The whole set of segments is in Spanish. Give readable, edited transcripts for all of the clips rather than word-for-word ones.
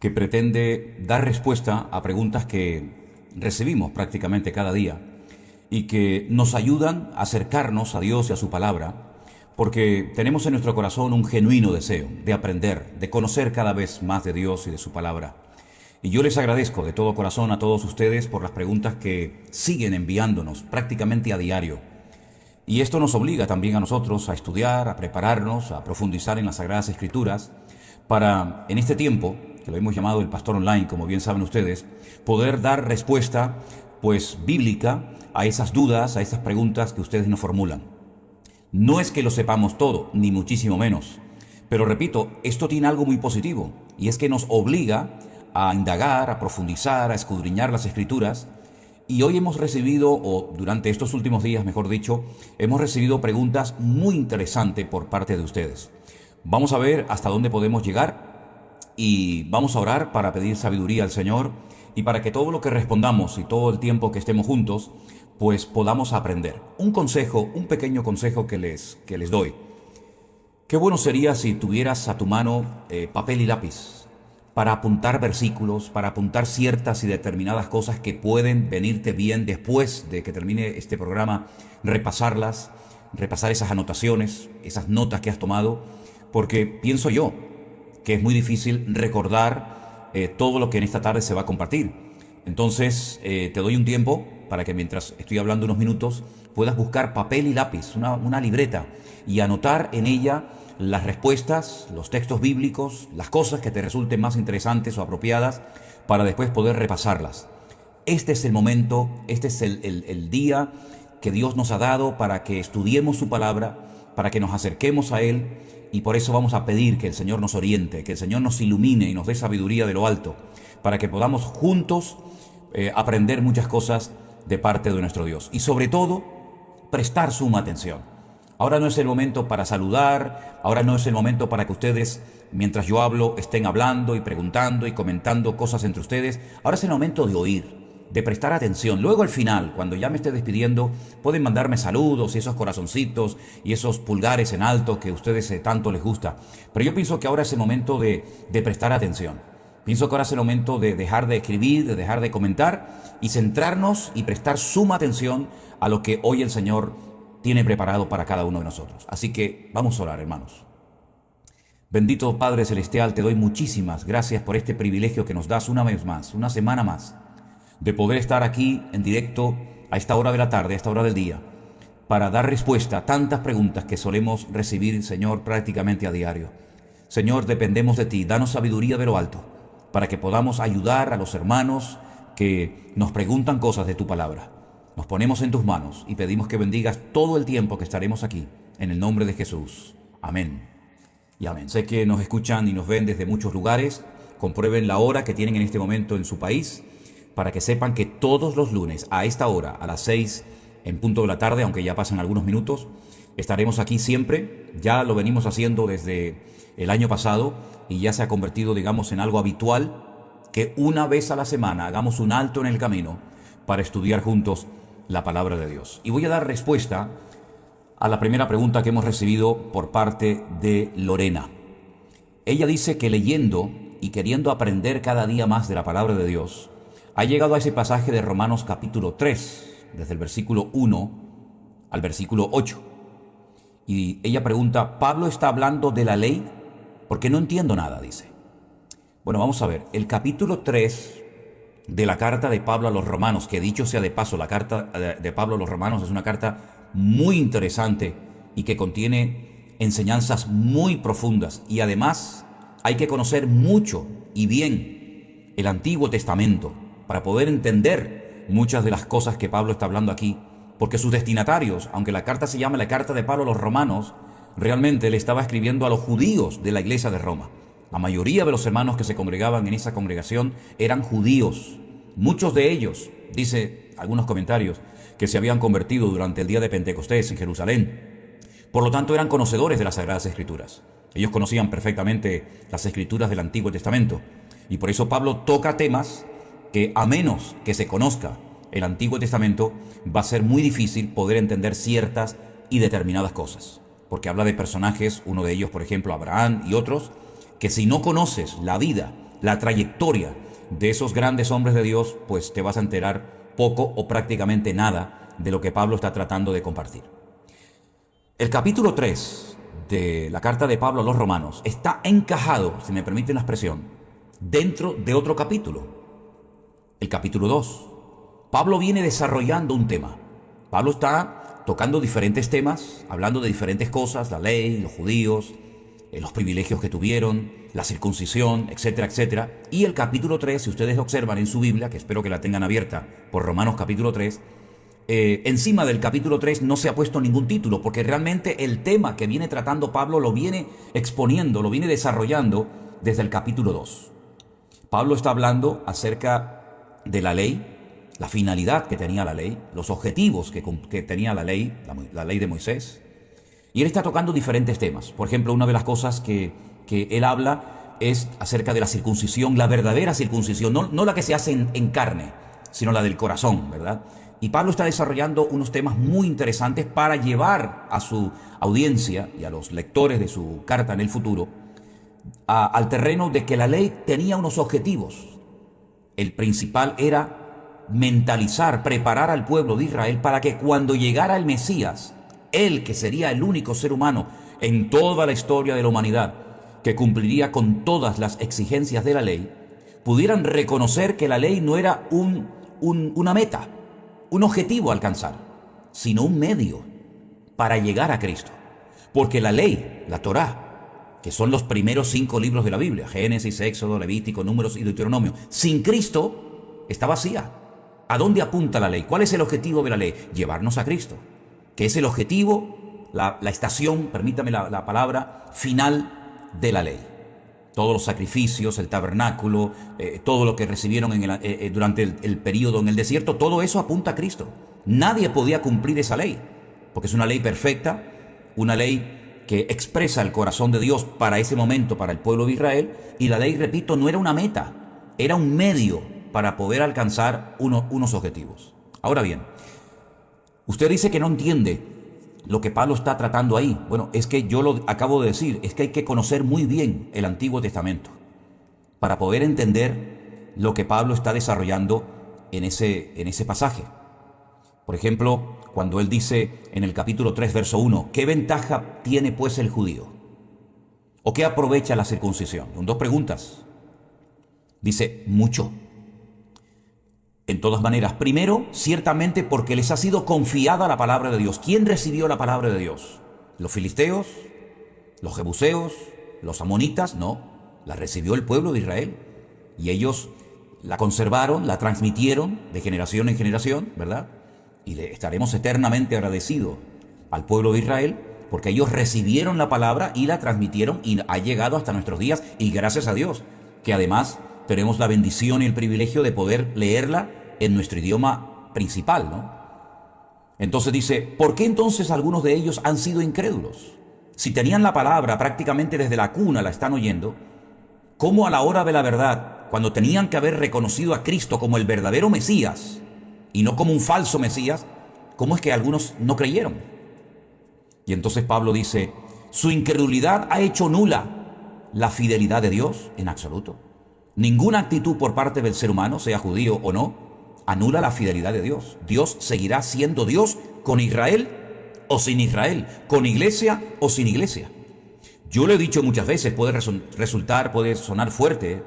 que pretende dar respuesta a preguntas que recibimos prácticamente cada día y que nos ayudan a acercarnos a Dios y a su palabra, porque tenemos en nuestro corazón un genuino deseo de aprender, de conocer cada vez más de Dios y de su palabra. Y yo les agradezco de todo corazón a todos ustedes por las preguntas que siguen enviándonos prácticamente a diario. Y esto nos obliga también a nosotros a estudiar, a prepararnos, a profundizar en las Sagradas Escrituras, para, en este tiempo, que lo hemos llamado el Pastor Online, como bien saben ustedes, poder dar respuesta, pues, bíblica a esas dudas, a esas preguntas que ustedes nos formulan. No es que lo sepamos todo, ni muchísimo menos. Pero repito, esto tiene algo muy positivo, y es que nos obliga a indagar, a profundizar, a escudriñar las Escrituras. Y hoy hemos recibido, o durante estos últimos días, mejor dicho, hemos recibido preguntas muy interesantes por parte de ustedes. Vamos a ver hasta dónde podemos llegar y vamos a orar para pedir sabiduría al Señor y para que todo lo que respondamos y todo el tiempo que estemos juntos, pues podamos aprender. Un consejo, un pequeño consejo que les doy. Qué bueno sería si tuvieras a tu mano papel y lápiz para apuntar versículos, para apuntar ciertas y determinadas cosas que pueden venirte bien después de que termine este programa, repasar esas anotaciones, esas notas que has tomado, porque pienso yo que es muy difícil recordar todo lo que en esta tarde se va a compartir. Entonces te doy un tiempo para que mientras estoy hablando unos minutos puedas buscar papel y lápiz, una libreta, y anotar en ella las respuestas, los textos bíblicos, las cosas que te resulten más interesantes o apropiadas para después poder repasarlas. Este es el momento, este es el día que Dios nos ha dado para que estudiemos su palabra, para que nos acerquemos a Él, y por eso vamos a pedir que el Señor nos oriente, que el Señor nos ilumine y nos dé sabiduría de lo alto, para que podamos juntos aprender muchas cosas de parte de nuestro Dios. Y sobre todo, prestar suma atención. Ahora no es el momento para saludar, ahora no es el momento para que ustedes, mientras yo hablo, estén hablando y preguntando y comentando cosas entre ustedes. Ahora es el momento de oír, de prestar atención. Luego al final, cuando ya me esté despidiendo, pueden mandarme saludos y esos corazoncitos y esos pulgares en alto que a ustedes tanto les gusta. Pero yo pienso que ahora es el momento de prestar atención. Pienso que ahora es el momento de dejar de escribir, de dejar de comentar y centrarnos y prestar suma atención a lo que hoy el Señor tiene preparado para cada uno de nosotros. Así que vamos a orar, hermanos. Bendito Padre Celestial, te doy muchísimas gracias por este privilegio que nos das una vez más, una semana más, de poder estar aquí en directo a esta hora de la tarde, a esta hora del día, para dar respuesta a tantas preguntas que solemos recibir, Señor, prácticamente a diario. Señor, dependemos de ti, danos sabiduría de lo alto, para que podamos ayudar a los hermanos que nos preguntan cosas de tu palabra. Nos ponemos en tus manos y pedimos que bendigas todo el tiempo que estaremos aquí, en el nombre de Jesús. Amén y amén. Sé que nos escuchan y nos ven desde muchos lugares. Comprueben la hora que tienen en este momento en su país, para que sepan que todos los lunes a esta hora, a las 6 en punto de la tarde, aunque ya pasan algunos minutos, estaremos aquí siempre. Ya lo venimos haciendo desde el año pasado y ya se ha convertido, digamos, en algo habitual, que una vez a la semana hagamos un alto en el camino para estudiar juntos la palabra de Dios. Y voy a dar respuesta a la primera pregunta que hemos recibido por parte de Lorena. Ella dice que leyendo y queriendo aprender cada día más de la palabra de Dios, ha llegado a ese pasaje de Romanos capítulo 3, desde el versículo 1 al versículo 8. Y ella pregunta, ¿Pablo está hablando de la ley? Porque no entiendo nada, dice. Bueno, vamos a ver, el capítulo 3 de la carta de Pablo a los romanos, que dicho sea de paso, la carta de Pablo a los romanos es una carta muy interesante y que contiene enseñanzas muy profundas, y además hay que conocer mucho y bien el Antiguo Testamento para poder entender muchas de las cosas que Pablo está hablando aquí, porque sus destinatarios, aunque la carta se llama la carta de Pablo a los romanos, realmente le estaba escribiendo a los judíos de la iglesia de Roma. La mayoría de los hermanos que se congregaban en esa congregación eran judíos. Muchos de ellos, dice algunos comentarios, que se habían convertido durante el día de Pentecostés en Jerusalén. Por lo tanto, eran conocedores de las Sagradas Escrituras. Ellos conocían perfectamente las Escrituras del Antiguo Testamento. Y por eso Pablo toca temas que, a menos que se conozca el Antiguo Testamento, va a ser muy difícil poder entender ciertas y determinadas cosas. Porque habla de personajes, uno de ellos, por ejemplo, Abraham y otros, que si no conoces la vida la trayectoria de esos grandes hombres de Dios, pues te vas a enterar poco o prácticamente nada de lo que Pablo está tratando de compartir. El capítulo 3 de la carta de Pablo a los romanos está encajado, si me permiten la expresión, dentro de otro capítulo, el capítulo 2. Pablo viene desarrollando un tema. Pablo está tocando diferentes temas, hablando de diferentes cosas, la ley, los judíos, los privilegios que tuvieron, la circuncisión, etcétera, etcétera. Y el capítulo 3, si ustedes observan en su Biblia, que espero que la tengan abierta por Romanos capítulo 3, encima del capítulo 3 no se ha puesto ningún título, porque realmente el tema que viene tratando Pablo lo viene exponiendo, lo viene desarrollando desde el capítulo 2. Pablo está hablando acerca de la ley, la finalidad que tenía la ley, los objetivos que tenía la ley de Moisés. Y él está tocando diferentes temas. Por ejemplo, una de las cosas que él habla es acerca de la circuncisión, la verdadera circuncisión, no la que se hace en carne, sino la del corazón, ¿verdad? Y Pablo está desarrollando unos temas muy interesantes para llevar a su audiencia y a los lectores de su carta en el futuro al terreno de que la ley tenía unos objetivos. El principal era mentalizar, preparar al pueblo de Israel para que cuando llegara el Mesías, él, que sería el único ser humano en toda la historia de la humanidad que cumpliría con todas las exigencias de la ley, pudieran reconocer que la ley no era una meta, un objetivo a alcanzar, sino un medio para llegar a Cristo. Porque la ley, la Torá, que son los primeros 5 libros de la Biblia, Génesis, Éxodo, Levítico, Números y Deuteronomio, sin Cristo está vacía. ¿A dónde apunta la ley? ¿Cuál es el objetivo de la ley? Llevarnos a Cristo, que es el objetivo, la estación, permítame la palabra, final de la ley. Todos los sacrificios, el tabernáculo, todo lo que recibieron durante el periodo en el desierto, todo eso apunta a Cristo. Nadie podía cumplir esa ley, porque es una ley perfecta, una ley que expresa el corazón de Dios para ese momento, para el pueblo de Israel, y la ley, repito, no era una meta, era un medio para poder alcanzar unos objetivos. Ahora bien, usted dice que no entiende lo que Pablo está tratando ahí. Bueno, es que yo lo acabo de decir, es que hay que conocer muy bien el Antiguo Testamento para poder entender lo que Pablo está desarrollando en ese pasaje. Por ejemplo, cuando él dice en el capítulo 3, verso 1, ¿qué ventaja tiene pues el judío? ¿O qué aprovecha la circuncisión? Son 2 preguntas. Dice, mucho. En todas maneras, primero, ciertamente porque les ha sido confiada la palabra de Dios. ¿Quién recibió la palabra de Dios? ¿Los filisteos? ¿Los jebuseos? ¿Los amonitas? No, la recibió el pueblo de Israel. Y ellos la conservaron, la transmitieron de generación en generación, ¿verdad? Y le estaremos eternamente agradecidos al pueblo de Israel porque ellos recibieron la palabra y la transmitieron y ha llegado hasta nuestros días. Y gracias a Dios, que además tenemos la bendición y el privilegio de poder leerla en nuestro idioma principal, ¿no? Entonces dice, ¿por qué entonces algunos de ellos han sido incrédulos? Si tenían la palabra prácticamente desde la cuna, la están oyendo, ¿cómo a la hora de la verdad, cuando tenían que haber reconocido a Cristo como el verdadero Mesías y no como un falso Mesías, cómo es que algunos no creyeron? Y entonces Pablo dice, su incredulidad ha hecho nula la fidelidad de Dios en absoluto. Ninguna actitud por parte del ser humano, sea judío o no, anula la fidelidad de Dios. Dios seguirá siendo Dios con Israel o sin Israel, con iglesia o sin iglesia. Yo lo he dicho muchas veces, puede sonar fuerte,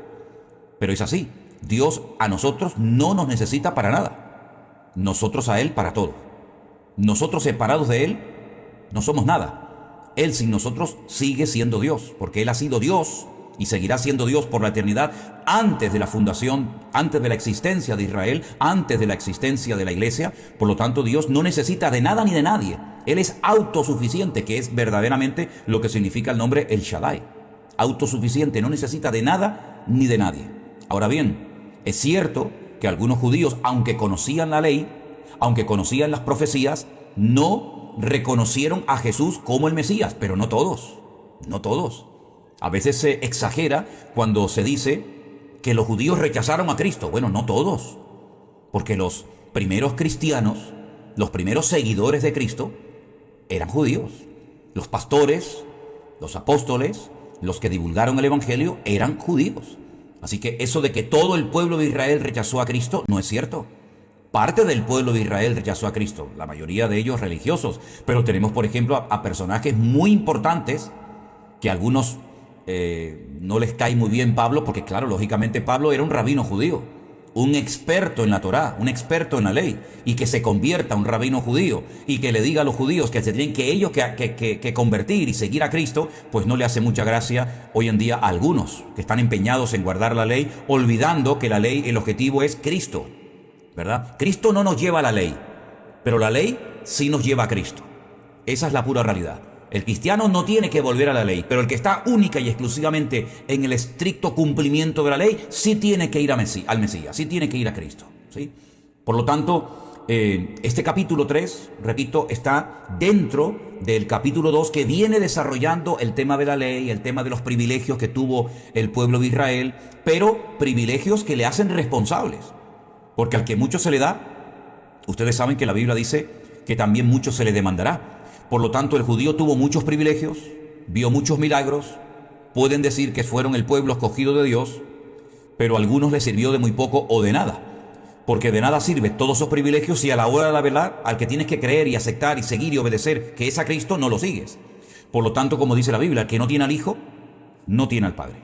pero es así. Dios a nosotros no nos necesita para nada. Nosotros a Él para todo. Nosotros separados de Él no somos nada. Él sin nosotros sigue siendo Dios, porque Él ha sido Dios y seguirá siendo Dios por la eternidad antes de la fundación, antes de la existencia de Israel, antes de la existencia de la iglesia. Por lo tanto, Dios no necesita de nada ni de nadie. Él es autosuficiente, que es verdaderamente lo que significa el nombre El Shaddai. Autosuficiente, no necesita de nada ni de nadie. Ahora bien, es cierto que algunos judíos, aunque conocían la ley, aunque conocían las profecías, no reconocieron a Jesús como el Mesías, pero no todos, no todos. A veces se exagera cuando se dice que los judíos rechazaron a Cristo. Bueno, no todos, porque los primeros cristianos, los primeros seguidores de Cristo, eran judíos. Los pastores, los apóstoles, los que divulgaron el Evangelio, eran judíos. Así que eso de que todo el pueblo de Israel rechazó a Cristo no es cierto. Parte del pueblo de Israel rechazó a Cristo, la mayoría de ellos religiosos, pero tenemos, por ejemplo, a personajes muy importantes que a algunos no les cae muy bien Pablo, porque claro, lógicamente Pablo era un rabino judío, un experto en la Torá, un experto en la ley, y que se convierta un rabino judío y que le diga a los judíos que se tienen que ellos que convertir y seguir a Cristo, pues no le hace mucha gracia hoy en día a algunos que están empeñados en guardar la ley, olvidando que la ley, el objetivo es Cristo, ¿verdad? Cristo no nos lleva a la ley, pero la ley sí nos lleva a Cristo. Esa es la pura realidad. El cristiano no tiene que volver a la ley, pero el que está única y exclusivamente en el estricto cumplimiento de la ley, sí tiene que ir al Mesías, sí tiene que ir a Cristo, ¿sí? Por lo tanto, este capítulo 3, repito, está dentro del capítulo 2 que viene desarrollando el tema de la ley, el tema de los privilegios que tuvo el pueblo de Israel, pero privilegios que le hacen responsables. Porque al que mucho se le da, ustedes saben que la Biblia dice que también mucho se le demandará. Por lo tanto, el judío tuvo muchos privilegios, vio muchos milagros, pueden decir que fueron el pueblo escogido de Dios, pero a algunos les sirvió de muy poco o de nada. Porque de nada sirve todos esos privilegios si a la hora de la verdad, al que tienes que creer y aceptar y seguir y obedecer, que es a Cristo, no lo sigues. Por lo tanto, como dice la Biblia, el que no tiene al Hijo, no tiene al Padre.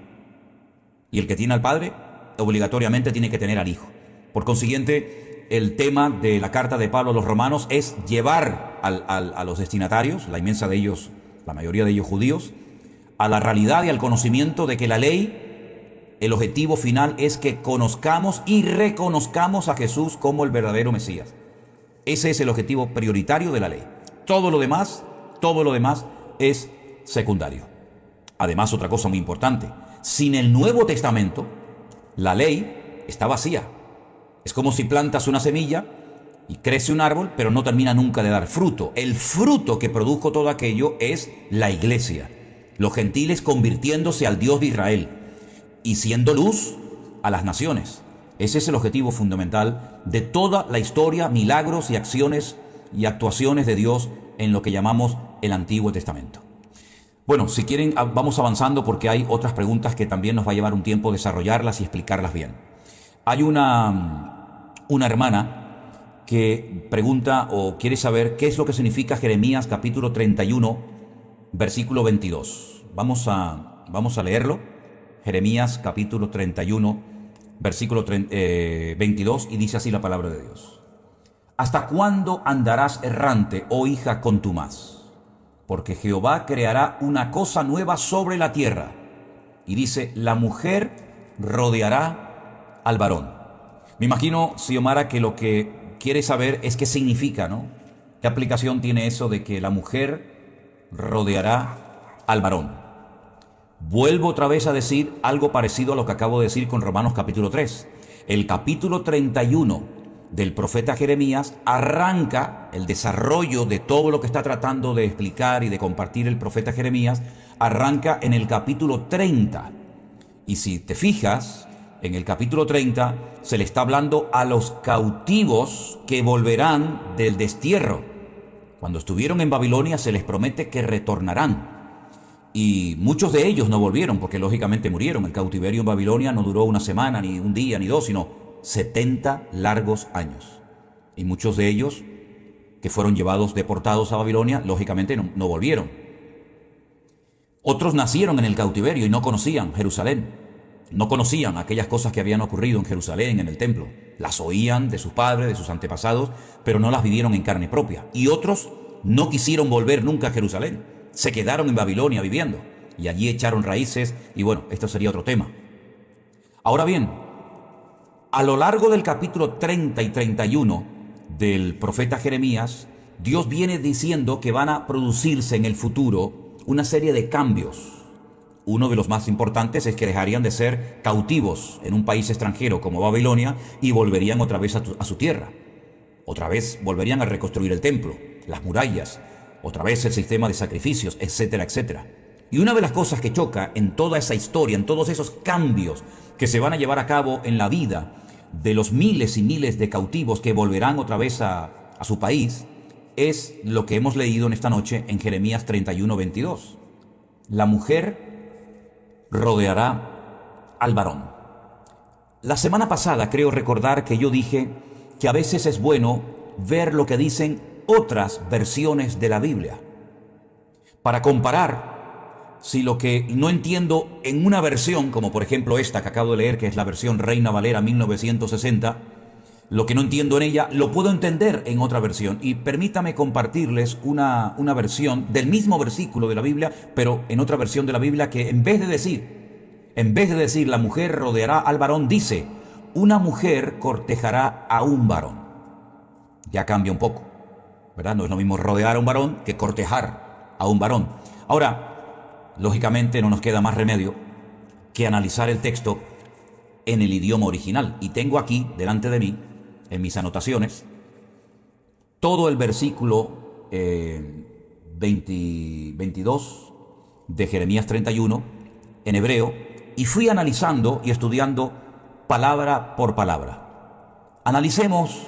Y el que tiene al Padre, obligatoriamente tiene que tener al Hijo. Por consiguiente, el tema de la carta de Pablo a los romanos es llevar a los destinatarios, la mayoría de ellos judíos, a la realidad y al conocimiento de que la ley, el objetivo final es que conozcamos y reconozcamos a Jesús como el verdadero Mesías. Ese es el objetivo prioritario de la ley. Todo lo demás es secundario. Además, otra cosa muy importante, sin el Nuevo Testamento, la ley está vacía. Es como si plantas una semilla y crece un árbol, pero no termina nunca de dar fruto. El fruto que produjo todo aquello es la iglesia. Los gentiles convirtiéndose al Dios de Israel y siendo luz a las naciones. Ese es el objetivo fundamental de toda la historia, milagros y acciones y actuaciones de Dios en lo que llamamos el Antiguo Testamento. Bueno, si quieren, vamos avanzando porque hay otras preguntas que también nos va a llevar un tiempo desarrollarlas y explicarlas bien. Hay una hermana que pregunta o quiere saber qué es lo que significa Jeremías capítulo 31, versículo 22. Vamos a leerlo. Jeremías capítulo 31, versículo 22, y dice así la palabra de Dios. ¿Hasta cuándo andarás errante, oh hija contumaz? Porque Jehová creará una cosa nueva sobre la tierra. Y dice, la mujer rodeará al varón. Me imagino, Xiomara, que lo que quiere saber es qué significa, ¿no? ¿Qué aplicación tiene eso de que la mujer rodeará al varón? Vuelvo otra vez a decir algo parecido a lo que acabo de decir con Romanos capítulo 3. El capítulo 31 del profeta Jeremías arranca el desarrollo de todo lo que está tratando de explicar y de compartir el profeta Jeremías, arranca en el capítulo 30. Y si te fijas, en el capítulo 30 se le está hablando a los cautivos que volverán del destierro. Cuando estuvieron en Babilonia se les promete que retornarán. Y muchos de ellos no volvieron porque lógicamente murieron. El cautiverio en Babilonia no duró una semana, ni un día, ni dos, sino 70 largos años. Y muchos de ellos que fueron llevados, deportados a Babilonia, lógicamente no volvieron. Otros nacieron en el cautiverio y no conocían Jerusalén. No conocían aquellas cosas que habían ocurrido en Jerusalén, en el templo. Las oían de sus padres, de sus antepasados, pero no las vivieron en carne propia. Y otros no quisieron volver nunca a Jerusalén. Se quedaron en Babilonia viviendo. Y allí echaron raíces. Y bueno, esto sería otro tema. Ahora bien, a lo largo del capítulo 30 y 31 del profeta Jeremías, Dios viene diciendo que van a producirse en el futuro una serie de cambios. Uno de los más importantes es que dejarían de ser cautivos en un país extranjero como Babilonia y volverían otra vez a su tierra. Otra vez volverían a reconstruir el templo, las murallas, otra vez el sistema de sacrificios, etcétera, etcétera. Y una de las cosas que choca en toda esa historia, en todos esos cambios que se van a llevar a cabo en la vida de los miles y miles de cautivos que volverán otra vez a su país, es lo que hemos leído en esta noche en Jeremías 31, 22. La mujer rodeará al varón. La semana pasada creo recordar que yo dije que a veces es bueno ver lo que dicen otras versiones de la Biblia para comparar si lo que no entiendo en una versión, como por ejemplo esta que acabo de leer, que es la versión Reina Valera 1960, lo que no entiendo en ella lo puedo entender en otra versión. Y permítame compartirles una versión del mismo versículo de la Biblia, pero en otra versión de la Biblia, que en vez de decir la mujer rodeará al varón, dice una mujer cortejará a un varón. Ya cambia un poco, ¿verdad? No es lo mismo rodear a un varón que cortejar a un varón. Ahora, lógicamente no nos queda más remedio que analizar el texto en el idioma original. Y tengo aquí, delante de mí, en mis anotaciones, todo el versículo 22 de Jeremías 31 en hebreo, y fui analizando y estudiando palabra por palabra. Analicemos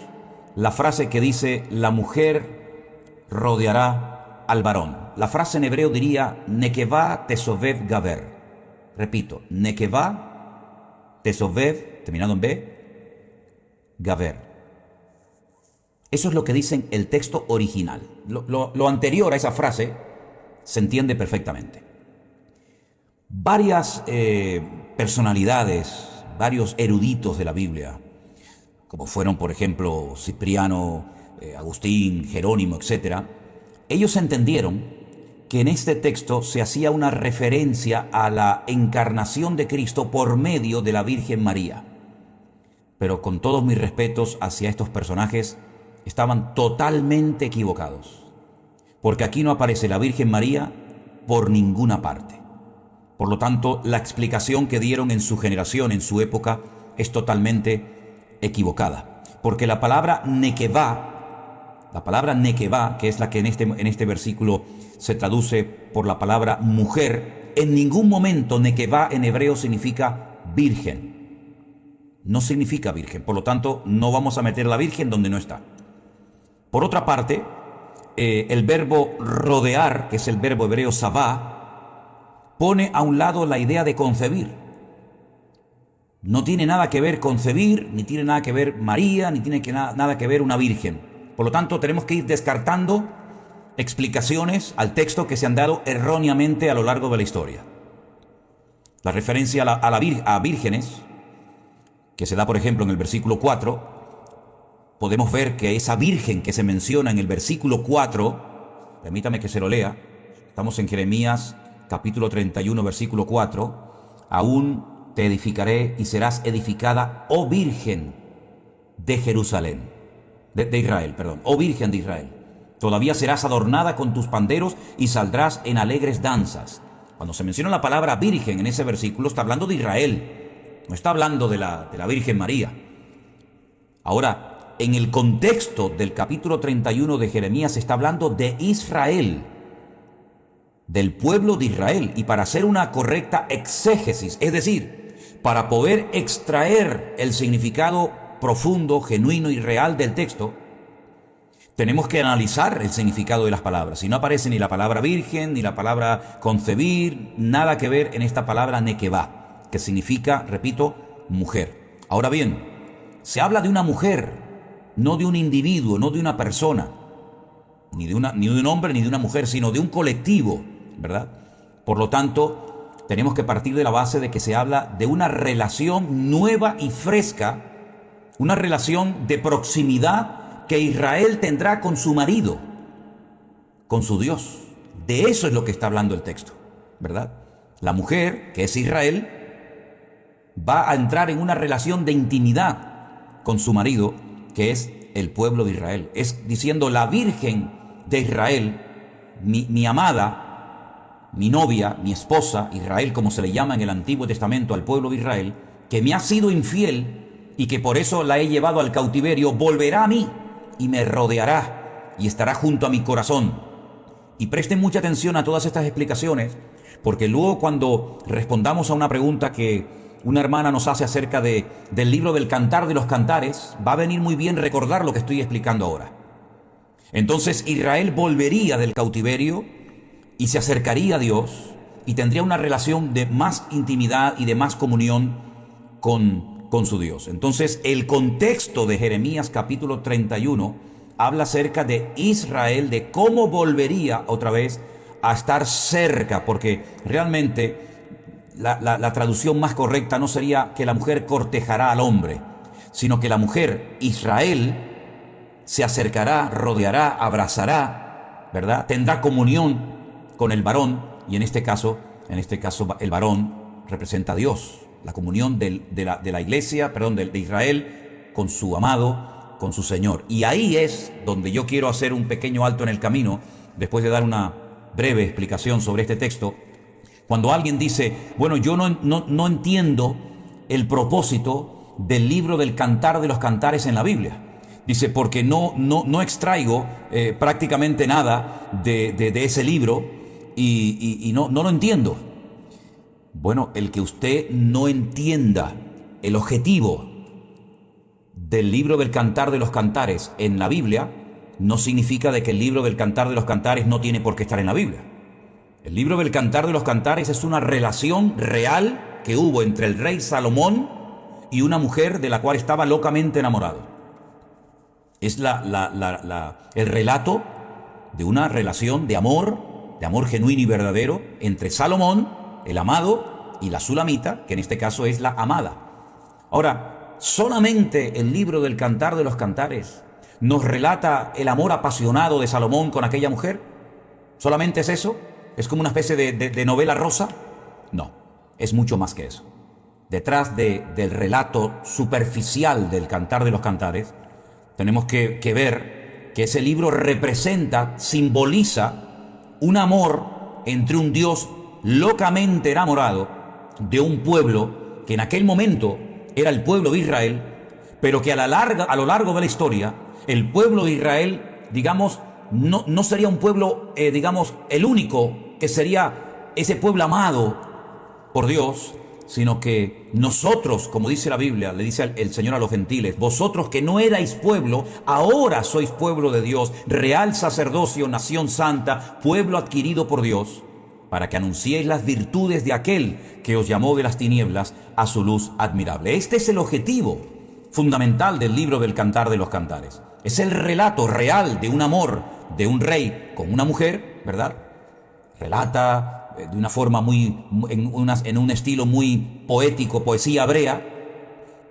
la frase que dice la mujer rodeará al varón. La frase en hebreo diría Nekevá tesovev gaver. Repito, Nekevá tesovev, terminado en B, gaver. Eso es lo que dice el texto original. Lo anterior a esa frase se entiende perfectamente. Varias personalidades, varios eruditos de la Biblia, como fueron por ejemplo Cipriano, Agustín, Jerónimo, etc., ellos entendieron que en este texto se hacía una referencia a la encarnación de Cristo por medio de la Virgen María. Pero con todos mis respetos hacia estos personajes, estaban totalmente equivocados, porque aquí no aparece la Virgen María por ninguna parte. Por lo tanto, la explicación que dieron en su generación, en su época, es totalmente equivocada. Porque la palabra nekevá, que es la que en este versículo se traduce por la palabra mujer, en ningún momento nekevá en hebreo significa virgen. No significa virgen. Por lo tanto, no vamos a meter la virgen donde no está. Por otra parte, el verbo rodear, que es el verbo hebreo sabá, pone a un lado la idea de concebir. No tiene nada que ver concebir, ni tiene nada que ver María, ni tiene nada que ver una virgen. Por lo tanto, tenemos que ir descartando explicaciones al texto que se han dado erróneamente a lo largo de la historia. La referencia a vírgenes, que se da por ejemplo en el versículo 4, podemos ver que esa virgen que se menciona en el versículo 4, permítame que se lo lea, estamos en Jeremías capítulo 31, versículo 4, aún te edificaré y serás edificada, oh Virgen de Jerusalén, de Israel, oh Virgen de Israel. Todavía serás adornada con tus panderos y saldrás en alegres danzas. Cuando se menciona la palabra virgen en ese versículo, está hablando de Israel, no está hablando de la Virgen María. Ahora, en el contexto del capítulo 31 de Jeremías, se está hablando de Israel, del pueblo de Israel, y para hacer una correcta exégesis, es decir, para poder extraer el significado profundo, genuino y real del texto, tenemos que analizar el significado de las palabras. Si no aparece ni la palabra virgen, ni la palabra concebir, nada que ver en esta palabra nekevá, que significa, repito, mujer. Ahora bien, se habla de una mujer, no de un individuo, no de una persona, ni de un hombre ni de una mujer, sino de un colectivo, ¿verdad? Por lo tanto, tenemos que partir de la base de que se habla de una relación nueva y fresca, una relación de proximidad que Israel tendrá con su marido, con su Dios. De eso es lo que está hablando el texto, ¿verdad? La mujer, que es Israel, va a entrar en una relación de intimidad con su marido, que es el pueblo de Israel. Es diciendo la Virgen de Israel, mi amada, mi novia, mi esposa, Israel, como se le llama en el Antiguo Testamento al pueblo de Israel, que me ha sido infiel y que por eso la he llevado al cautiverio, volverá a mí y me rodeará y estará junto a mi corazón. Y presten mucha atención a todas estas explicaciones, porque luego cuando respondamos a una pregunta que una hermana nos hace acerca del libro del Cantar de los Cantares, va a venir muy bien recordar lo que estoy explicando ahora. Entonces Israel volvería del cautiverio y se acercaría a Dios y tendría una relación de más intimidad y de más comunión con con su Dios. Entonces, el contexto de Jeremías capítulo 31 habla acerca de Israel, de cómo volvería otra vez a estar cerca, porque realmente la traducción más correcta no sería que la mujer cortejará al hombre, sino que la mujer, Israel, se acercará, rodeará, abrazará, ¿verdad? Tendrá comunión con el varón, y en este caso el varón representa a Dios, la comunión de la iglesia, perdón, de Israel con su amado, con su Señor. Y ahí es donde yo quiero hacer un pequeño alto en el camino, después de dar una breve explicación sobre este texto. Cuando alguien dice, bueno, yo no entiendo el propósito del libro del Cantar de los Cantares en la Biblia. Dice, porque no extraigo prácticamente nada de ese libro y no lo entiendo. Bueno, el que usted no entienda el objetivo del libro del Cantar de los Cantares en la Biblia no significa de que el libro del Cantar de los Cantares no tiene por qué estar en la Biblia. El libro del Cantar de los Cantares es una relación real que hubo entre el rey Salomón y una mujer de la cual estaba locamente enamorado. Es el relato de una relación de amor genuino y verdadero entre Salomón, el amado, y la Sulamita, que en este caso es la amada. Ahora, solamente el libro del Cantar de los Cantares nos relata el amor apasionado de Salomón con aquella mujer. ¿Solamente es eso? ¿Es como una especie de novela rosa? No, es mucho más que eso. Detrás del relato superficial del Cantar de los Cantares, tenemos que ver que ese libro representa, simboliza un amor entre un Dios locamente enamorado de un pueblo que en aquel momento era el pueblo de Israel, pero que a lo largo de la historia, el pueblo de Israel, digamos, no sería un pueblo, digamos, el único que sería ese pueblo amado por Dios, sino que nosotros, como dice la Biblia, le dice el Señor a los gentiles, vosotros que no erais pueblo, ahora sois pueblo de Dios, real sacerdocio, nación santa, pueblo adquirido por Dios, para que anunciéis las virtudes de aquel que os llamó de las tinieblas a su luz admirable. Este es el objetivo fundamental del libro del Cantar de los Cantares. Es el relato real de un amor de un rey con una mujer, ¿verdad? Relata de una forma en un estilo muy poético, poesía hebrea,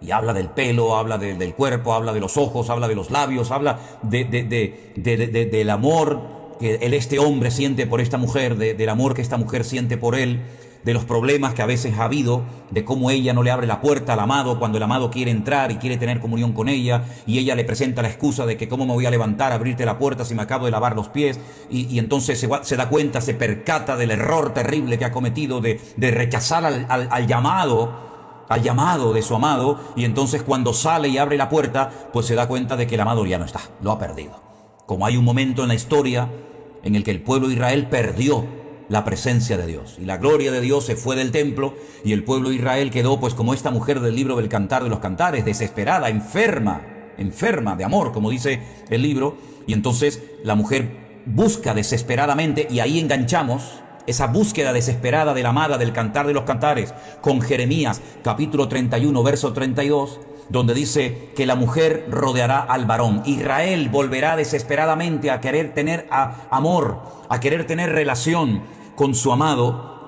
y habla del pelo, habla del cuerpo, habla de los ojos, habla de los labios, habla del amor que este hombre siente por esta mujer, del amor que esta mujer siente por él, de los problemas que a veces ha habido, de cómo ella no le abre la puerta al amado cuando el amado quiere entrar y quiere tener comunión con ella, y ella le presenta la excusa de que cómo me voy a levantar a abrirte la puerta si me acabo de lavar los pies, y entonces se da cuenta, se percata del error terrible que ha cometido de rechazar al llamado de su amado, y entonces cuando sale y abre la puerta, pues se da cuenta de que el amado ya no está, lo ha perdido. Como hay un momento en la historia en el que el pueblo de Israel perdió la presencia de Dios, y la gloria de Dios se fue del templo, y el pueblo de Israel quedó pues como esta mujer del libro del Cantar de los Cantares, desesperada, enferma de amor, como dice el libro, y entonces la mujer busca desesperadamente, y ahí enganchamos esa búsqueda desesperada de la amada del Cantar de los Cantares con Jeremías capítulo 31 verso 32, donde dice que la mujer rodeará al varón. Israel volverá desesperadamente a querer tener amor, a querer tener relación con su amado,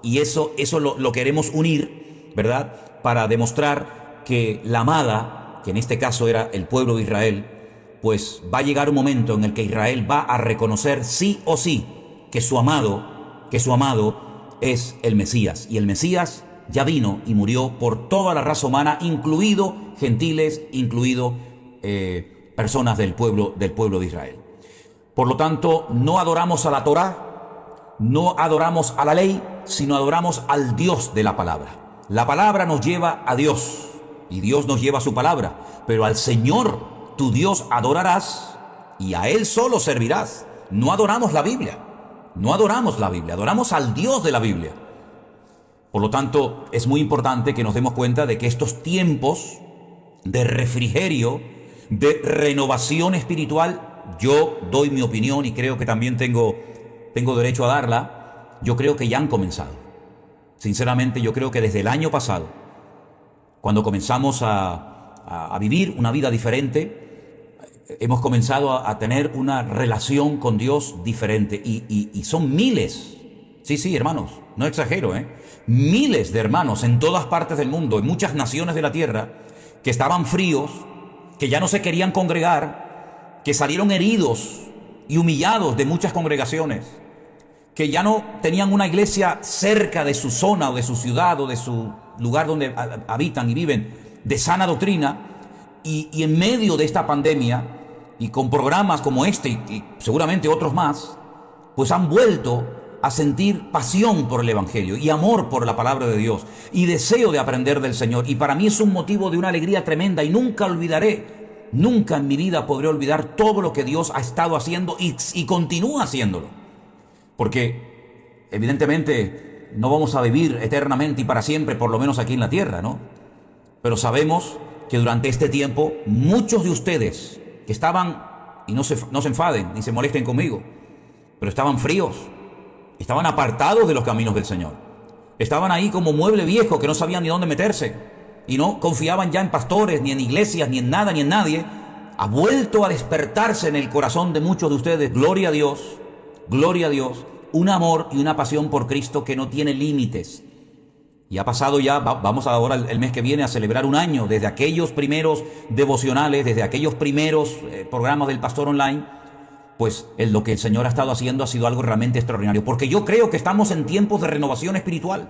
y eso lo queremos unir, ¿verdad? Para demostrar que la amada, que en este caso era el pueblo de Israel, pues va a llegar un momento en el que Israel va a reconocer sí o sí que su amado es el Mesías, y el Mesías ya vino y murió por toda la raza humana, incluido gentiles, incluido personas del pueblo de Israel. Por lo tanto, no adoramos a la Torá, no adoramos a la ley, sino adoramos al Dios de la palabra. La palabra nos lleva a Dios y Dios nos lleva a su palabra, pero al Señor tu Dios adorarás y a Él solo servirás. No adoramos la Biblia, adoramos al Dios de la Biblia. Por lo tanto, es muy importante que nos demos cuenta de que estos tiempos de refrigerio, de renovación espiritual, yo doy mi opinión y creo que también tengo derecho a darla, yo creo que ya han comenzado. Sinceramente, yo creo que desde el año pasado Cuando comenzamos a vivir una vida diferente, hemos comenzado a tener una relación con Dios diferente. Y son miles, sí, hermanos, no exagero, miles de hermanos en todas partes del mundo, en muchas naciones de la tierra, que estaban fríos, que ya no se querían congregar, que salieron heridos y humillados de muchas congregaciones, que ya no tenían una iglesia cerca de su zona o de su ciudad o de su lugar donde habitan y viven de sana doctrina, y en medio de esta pandemia y con programas como este y seguramente otros más, pues han vuelto a sentir pasión por el Evangelio y amor por la palabra de Dios y deseo de aprender del Señor. Y para mí es un motivo de una alegría tremenda, y nunca olvidaré, nunca en mi vida podré olvidar todo lo que Dios ha estado haciendo y continúa haciéndolo. Porque evidentemente no vamos a vivir eternamente y para siempre, por lo menos aquí en la tierra, ¿no? Pero sabemos que durante este tiempo muchos de ustedes que estaban, y no se enfaden ni se molesten conmigo, pero estaban fríos, estaban apartados de los caminos del Señor, estaban ahí como mueble viejo que no sabían ni dónde meterse y no confiaban ya en pastores, ni en iglesias, ni en nada, ni en nadie. Ha vuelto a despertarse en el corazón de muchos de ustedes, gloria a Dios, un amor y una pasión por Cristo que no tiene límites. Y ha pasado ya, vamos ahora el mes que viene a celebrar un año desde aquellos primeros devocionales, desde aquellos primeros programas del Pastor Online. Pues lo que el Señor ha estado haciendo ha sido algo realmente extraordinario, porque yo creo que estamos en tiempos de renovación espiritual.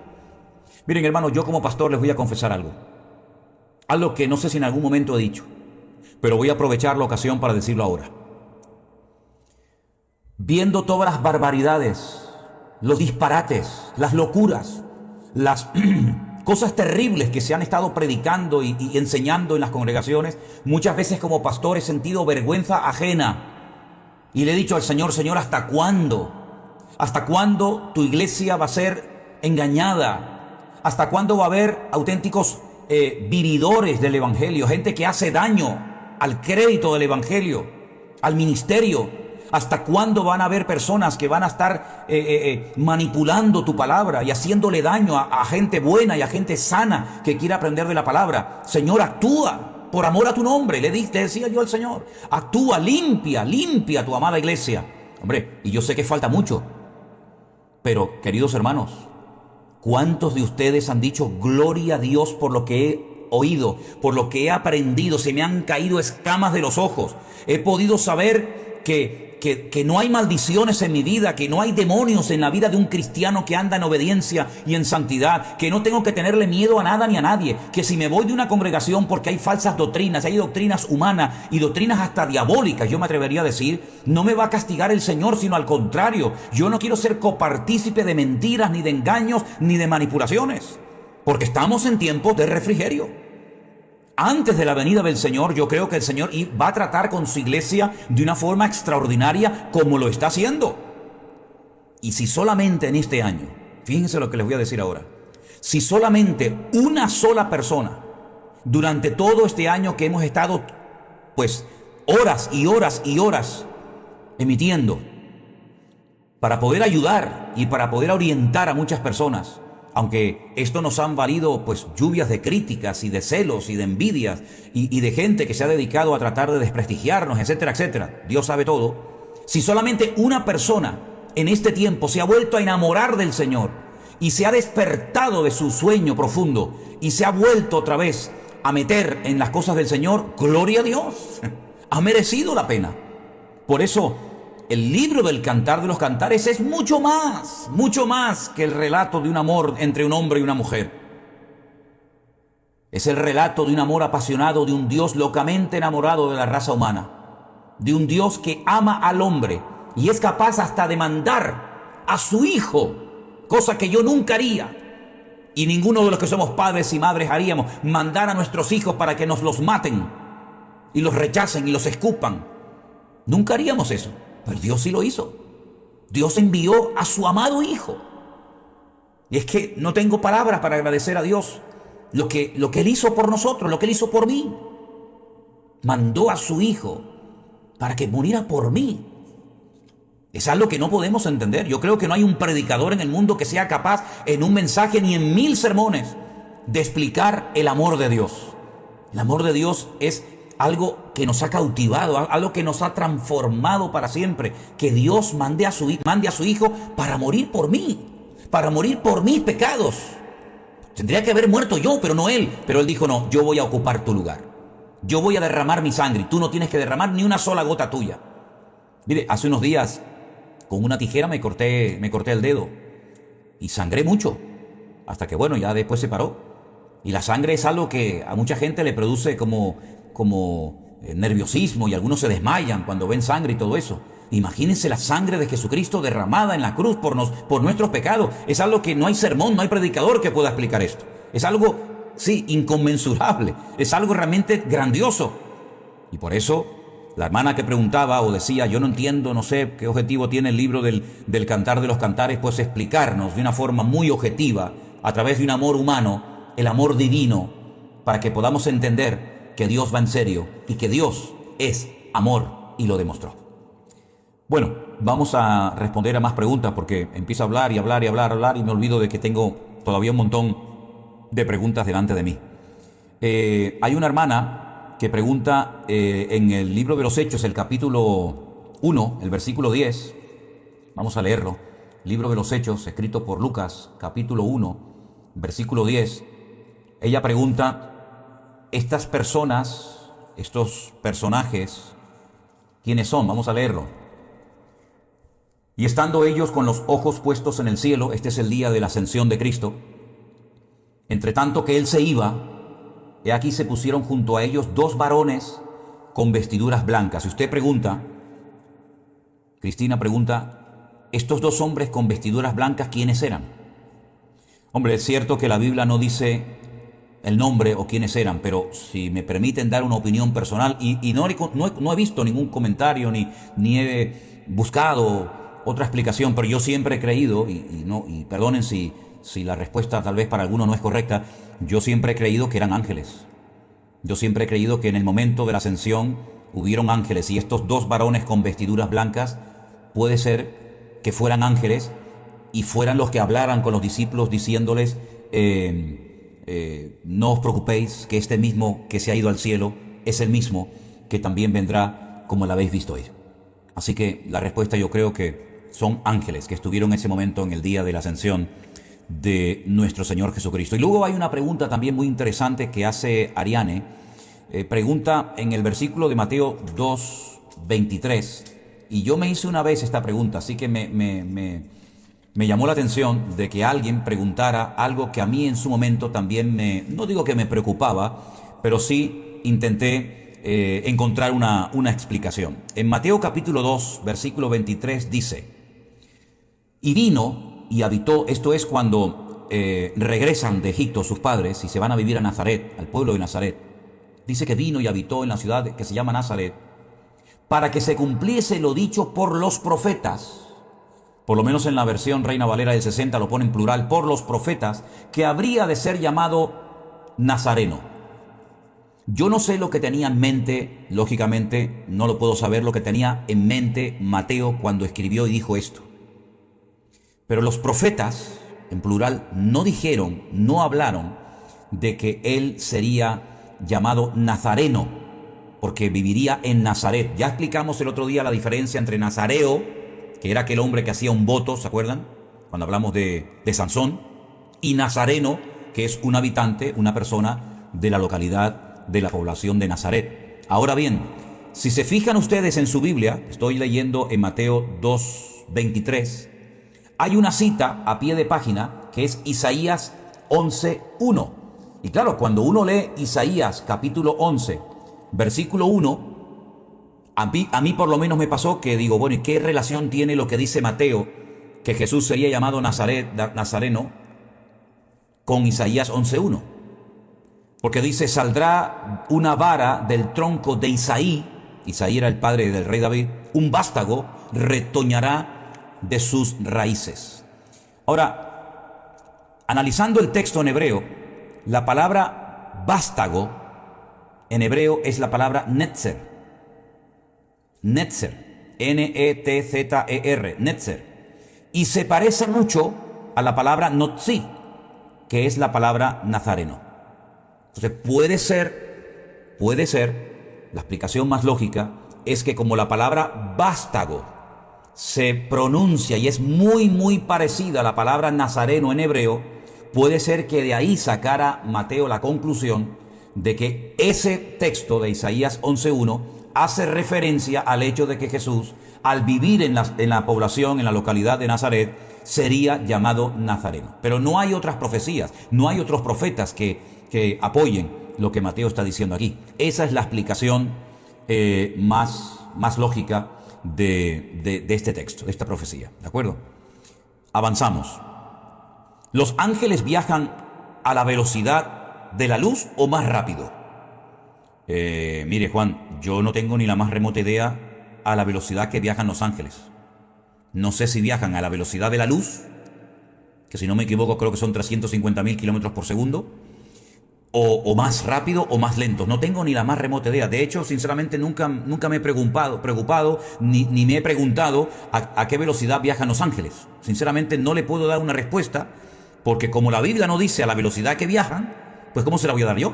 Miren, hermanos, yo como pastor les voy a confesar algo que no sé si en algún momento he dicho, pero voy a aprovechar la ocasión para decirlo ahora. Viendo todas las barbaridades, los disparates, las locuras, las cosas terribles que se han estado predicando y enseñando en las congregaciones, muchas veces como pastor he sentido vergüenza ajena. Y le he dicho al Señor, Señor, ¿hasta cuándo? ¿Hasta cuándo tu iglesia va a ser engañada? ¿Hasta cuándo va a haber auténticos vividores del Evangelio? Gente que hace daño al crédito del Evangelio, al ministerio. ¿Hasta cuándo van a haber personas que van a estar manipulando tu palabra y haciéndole daño a gente buena y a gente sana que quiere aprender de la palabra? Señor, actúa. Por amor a tu nombre, le decía yo al Señor, actúa, limpia tu amada iglesia. Hombre, y yo sé que falta mucho, pero queridos hermanos, ¿cuántos de ustedes han dicho gloria a Dios por lo que he oído, por lo que he aprendido? Se me han caído escamas de los ojos. He podido saber que no hay maldiciones en mi vida, que no hay demonios en la vida de un cristiano que anda en obediencia y en santidad, que no tengo que tenerle miedo a nada ni a nadie, que si me voy de una congregación porque hay falsas doctrinas, hay doctrinas humanas y doctrinas hasta diabólicas, yo me atrevería a decir, no me va a castigar el Señor, sino al contrario. Yo no quiero ser copartícipe de mentiras, ni de engaños, ni de manipulaciones, porque estamos en tiempos de refrigerio. Antes de la venida del Señor, yo creo que el Señor va a tratar con su iglesia de una forma extraordinaria como lo está haciendo. Y si solamente en este año, fíjense lo que les voy a decir ahora, si solamente una sola persona durante todo este año que hemos estado pues horas y horas y horas emitiendo para poder ayudar y para poder orientar a muchas personas, aunque esto nos han valido pues lluvias de críticas y de celos y de envidias y de gente que se ha dedicado a tratar de desprestigiarnos, etcétera, etcétera. Dios sabe todo. Si solamente una persona en este tiempo se ha vuelto a enamorar del Señor y se ha despertado de su sueño profundo y se ha vuelto otra vez a meter en las cosas del Señor, gloria a Dios. Ha merecido la pena. Por eso, el libro del Cantar de los Cantares es mucho más que el relato de un amor entre un hombre y una mujer. Es el relato de un amor apasionado, de un Dios locamente enamorado de la raza humana, de un Dios que ama al hombre y es capaz hasta de mandar a su hijo, cosa que yo nunca haría, y ninguno de los que somos padres y madres haríamos, mandar a nuestros hijos para que nos los maten y los rechacen y los escupan. Nunca haríamos eso. Pero Dios sí lo hizo. Dios envió a su amado Hijo. Y es que no tengo palabras para agradecer a Dios lo que Él hizo por nosotros, lo que Él hizo por mí. Mandó a su Hijo para que muriera por mí. Es algo que no podemos entender. Yo creo que no hay un predicador en el mundo que sea capaz en un mensaje ni en 1000 sermones de explicar el amor de Dios. El amor de Dios es algo que nos ha cautivado, algo que nos ha transformado para siempre. Que Dios mande a su Hijo para morir por mí, para morir por mis pecados. Tendría que haber muerto yo, pero no Él. Pero Él dijo, no, yo voy a ocupar tu lugar. Yo voy a derramar mi sangre y tú no tienes que derramar ni una sola gota tuya. Mire, hace unos días con una tijera me corté el dedo y sangré mucho. Hasta que bueno, ya después se paró. Y la sangre es algo que a mucha gente le produce como nerviosismo y algunos se desmayan cuando ven sangre y todo eso. Imagínense la sangre de Jesucristo derramada en la cruz por nuestros pecados. Es algo que no hay sermón, no hay predicador que pueda explicar esto. Es algo, sí, inconmensurable. Es algo realmente grandioso. Y por eso la hermana que preguntaba o decía, yo no entiendo, no sé qué objetivo tiene el libro del Cantar de los Cantares, pues explicarnos de una forma muy objetiva, a través de un amor humano, el amor divino, para que podamos entender que Dios va en serio y que Dios es amor y lo demostró. Bueno, vamos a responder a más preguntas porque empiezo a hablar y hablar y hablar y me olvido de que tengo todavía un montón de preguntas delante de mí. Hay una hermana que pregunta en el libro de los Hechos, el capítulo 1, el versículo 10. Vamos a leerlo. Libro de los Hechos, escrito por Lucas, capítulo 1, versículo 10. Ella pregunta, estas personas, estos personajes, ¿quiénes son? Vamos a leerlo. Y estando ellos con los ojos puestos en el cielo, este es el día de la ascensión de Cristo, entre tanto que Él se iba, he aquí se pusieron junto a ellos dos varones con vestiduras blancas. Si usted pregunta, Cristina pregunta, estos dos hombres con vestiduras blancas, ¿quiénes eran? Hombre, es cierto que la Biblia no dice el nombre o quiénes eran, pero si me permiten dar una opinión personal, y no he visto ningún comentario ni he buscado otra explicación, pero yo siempre he creído, y perdonen si la respuesta tal vez para alguno no es correcta, yo siempre he creído que eran ángeles. Yo siempre he creído que en el momento de la ascensión hubieron ángeles, y estos dos varones con vestiduras blancas puede ser que fueran ángeles y fueran los que hablaran con los discípulos diciéndoles, no os preocupéis, que este mismo que se ha ido al cielo es el mismo que también vendrá como lo habéis visto ir. Así que la respuesta yo creo que son ángeles que estuvieron en ese momento en el día de la ascensión de nuestro Señor Jesucristo. Y luego hay una pregunta también muy interesante que hace Ariane. Pregunta en el versículo de Mateo 2:23, y yo me hice una vez esta pregunta, así que me llamó la atención de que alguien preguntara algo que a mí en su momento también no digo que me preocupaba, pero sí intenté encontrar una explicación. En Mateo capítulo 2, versículo 23 dice, y vino y habitó, esto es cuando regresan de Egipto sus padres y se van a vivir a Nazaret, al pueblo de Nazaret. Dice que vino y habitó en la ciudad que se llama Nazaret, para que se cumpliese lo dicho por los profetas. Por lo menos en la versión Reina Valera del 60 lo pone en plural, por los profetas, que habría de ser llamado Nazareno. Yo no sé lo que tenía en mente, lógicamente no lo puedo saber lo que tenía en mente Mateo cuando escribió y dijo esto. Pero los profetas, en plural, no dijeron, no hablaron de que él sería llamado Nazareno, porque viviría en Nazaret. Ya explicamos el otro día la diferencia entre Nazareo, que era aquel hombre que hacía un voto, ¿se acuerdan? Cuando hablamos de Sansón, y Nazareno, que es un habitante, una persona de la localidad, de la población de Nazaret. Ahora bien, si se fijan ustedes en su Biblia, estoy leyendo en Mateo 2:23, hay una cita a pie de página que es Isaías 11:1. Y claro, cuando uno lee Isaías capítulo 11, versículo 1, a mí por lo menos me pasó que digo, bueno, ¿y qué relación tiene lo que dice Mateo, que Jesús sería llamado Nazareno, con Isaías 11:1? Porque dice, saldrá una vara del tronco de Isaí era el padre del rey David, un vástago retoñará de sus raíces. Ahora, analizando el texto en hebreo, la palabra vástago en hebreo es la palabra netzer. Netzer, N-E-T-Z-E-R, netzer. Y se parece mucho a la palabra notzi. que es la palabra nazareno. Entonces puede ser, la explicación más lógica es que como la palabra vástago se pronuncia y es muy parecida a la palabra nazareno en hebreo, puede ser que de ahí sacara Mateo la conclusión de que ese texto de Isaías 11:1 hace referencia al hecho de que Jesús, al vivir en la población, en la localidad de Nazaret, sería llamado Nazareno. Pero no hay otras profecías, no hay otros profetas que apoyen lo que Mateo está diciendo aquí. Esa es la explicación más lógica de este texto, de esta profecía. ¿De acuerdo? Avanzamos. ¿Los ángeles viajan a la velocidad de la luz o más rápido? Mire, Juan, yo no tengo ni la más remota idea a la velocidad que viajan los ángeles. No sé si viajan a la velocidad de la luz, que si no me equivoco creo que son 350.000 kilómetros por segundo, o más rápido o más lento. No tengo ni la más remota idea. De hecho, sinceramente, nunca me he preocupado ni me he preguntado a qué velocidad viajan los ángeles. Sinceramente, no le puedo dar una respuesta, porque como la Biblia no dice a la velocidad que viajan, pues ¿cómo se la voy a dar yo?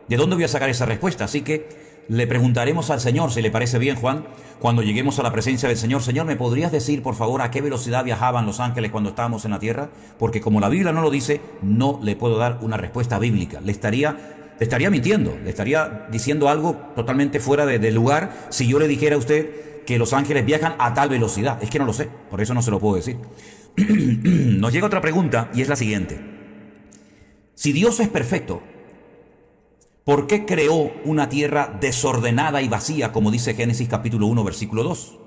¿De dónde voy a sacar esa respuesta? Así que le preguntaremos al Señor, si le parece bien, Juan, cuando lleguemos a la presencia del Señor. Señor, ¿me podrías decir, por favor, a qué velocidad viajaban los ángeles cuando estábamos en la tierra? Porque como la Biblia no lo dice, no le puedo dar una respuesta bíblica. Le estaría mintiendo, le estaría diciendo algo totalmente fuera de lugar si yo le dijera a usted que los ángeles viajan a tal velocidad. Es que no lo sé, por eso no se lo puedo decir. Nos llega otra pregunta y es la siguiente. Si Dios es perfecto, ¿por qué creó una tierra desordenada y vacía, como dice Génesis capítulo 1, versículo 2?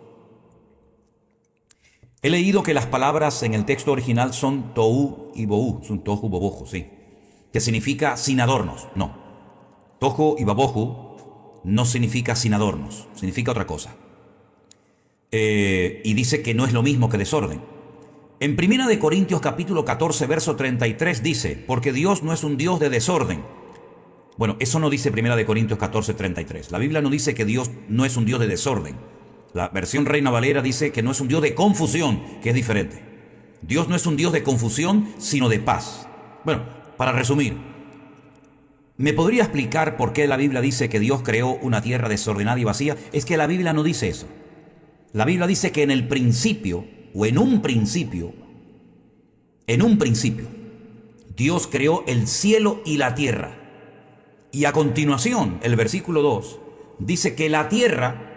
He leído que las palabras en el texto original son tohu y bohu, son tohu bobohu, sí, que significa sin adornos. No, tohu y bobohu no significa sin adornos, significa otra cosa. Y dice que no es lo mismo que desorden. En 1 Corintios capítulo 14, verso 33 dice, porque Dios no es un Dios de desorden. Bueno, eso no dice 1 Corintios 14, 33. La Biblia no dice que Dios no es un Dios de desorden. La versión Reina Valera dice que no es un Dios de confusión, que es diferente. Dios no es un Dios de confusión, sino de paz. Bueno, para resumir, ¿me podría explicar por qué la Biblia dice que Dios creó una tierra desordenada y vacía? Es que la Biblia no dice eso. La Biblia dice que en el principio, o en un principio, Dios creó el cielo y la tierra. Y a continuación, el versículo 2 dice que la tierra,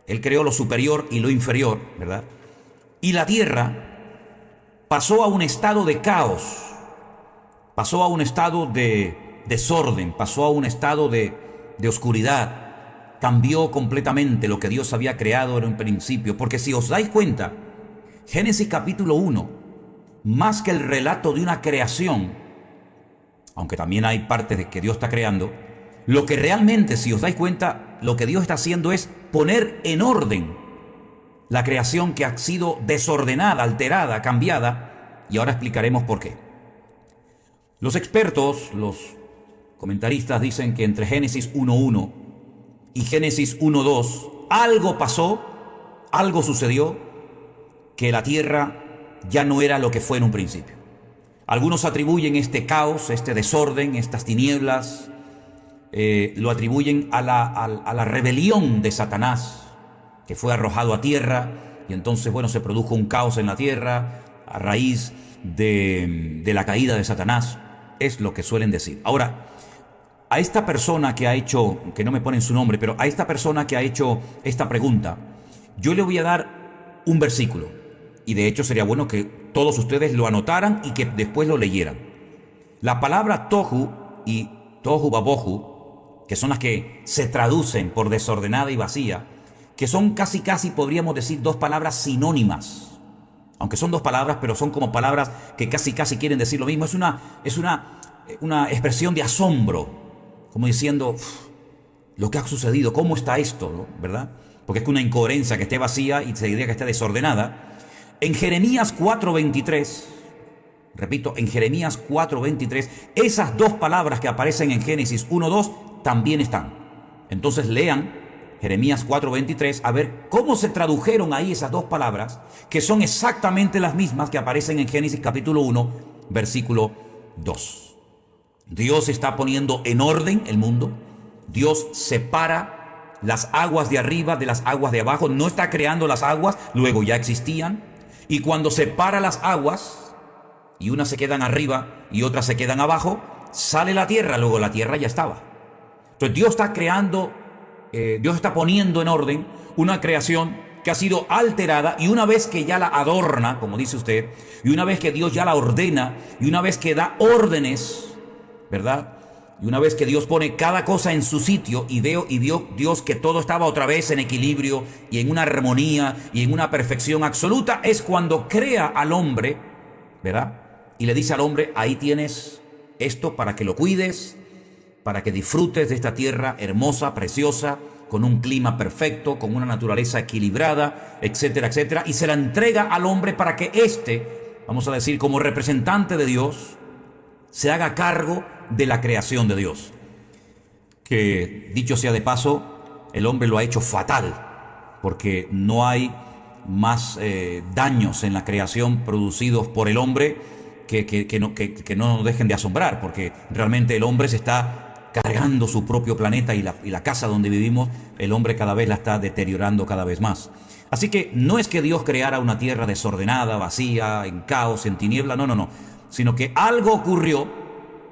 Él creó lo superior y lo inferior, ¿verdad? Y la tierra pasó a un estado de caos, pasó a un estado de desorden, pasó a un estado de oscuridad. Cambió completamente lo que Dios había creado en un principio. Porque si os dais cuenta, Génesis capítulo 1, más que el relato de una creación, aunque también hay partes de que Dios está creando, lo que realmente, si os dais cuenta, lo que Dios está haciendo es poner en orden la creación que ha sido desordenada, alterada, cambiada, y ahora explicaremos por qué. Los expertos, los comentaristas dicen que entre Génesis 1.1 y Génesis 1.2 algo pasó, algo sucedió, que la tierra ya no era lo que fue en un principio. Algunos atribuyen este caos, este desorden, estas tinieblas, lo atribuyen a la rebelión de Satanás, que fue arrojado a tierra, y entonces, bueno, se produjo un caos en la tierra a raíz de la caída de Satanás. Es lo que suelen decir. Ahora, a esta persona que ha hecho, que no me ponen su nombre, pero a esta persona que ha hecho esta pregunta, yo le voy a dar un versículo. Y de hecho sería bueno que todos ustedes lo anotaran y que después lo leyeran. La palabra tohu y tohu babohu, que son las que se traducen por desordenada y vacía, que son casi podríamos decir dos palabras sinónimas. Aunque son dos palabras, pero son como palabras que casi quieren decir lo mismo. Es una expresión de asombro, como diciendo, lo que ha sucedido, ¿cómo está esto? ¿No? ¿Verdad? Porque es que una incoherencia que esté vacía y se diría que esté desordenada. En Jeremías 4:23, repito, en Jeremías 4:23, esas dos palabras que aparecen en Génesis 1:2 también están. Entonces lean Jeremías 4:23 a ver cómo se tradujeron ahí esas dos palabras, que son exactamente las mismas que aparecen en Génesis capítulo 1, versículo 2. Dios está poniendo en orden el mundo. Dios separa las aguas de arriba de las aguas de abajo. No está creando las aguas, luego ya existían. Y cuando separa las aguas, y unas se quedan arriba y otras se quedan abajo, sale la tierra, luego la tierra ya estaba. Entonces Dios está creando, Dios está poniendo en orden una creación que ha sido alterada, y una vez que ya la adorna, como dice usted, y una vez que Dios ya la ordena, y una vez que da órdenes, ¿verdad? Y una vez que Dios pone cada cosa en su sitio, y vio Dios que todo estaba otra vez en equilibrio y en una armonía y en una perfección absoluta, es cuando crea al hombre, ¿verdad? Y le dice al hombre: ahí tienes esto para que lo cuides, para que disfrutes de esta tierra hermosa, preciosa, con un clima perfecto, con una naturaleza equilibrada, etcétera, etcétera. Y se la entrega al hombre para que éste, vamos a decir, como representante de Dios, se haga cargo de la creación de Dios. Que, dicho sea de paso, el hombre lo ha hecho fatal, porque no hay más daños en la creación producidos por el hombre que no nos dejen de asombrar, porque realmente el hombre se está cargando su propio planeta, y la casa donde vivimos, el hombre cada vez la está deteriorando cada vez más. Así que no es que Dios creara una tierra desordenada, vacía, en caos, en tiniebla, no, sino que algo ocurrió,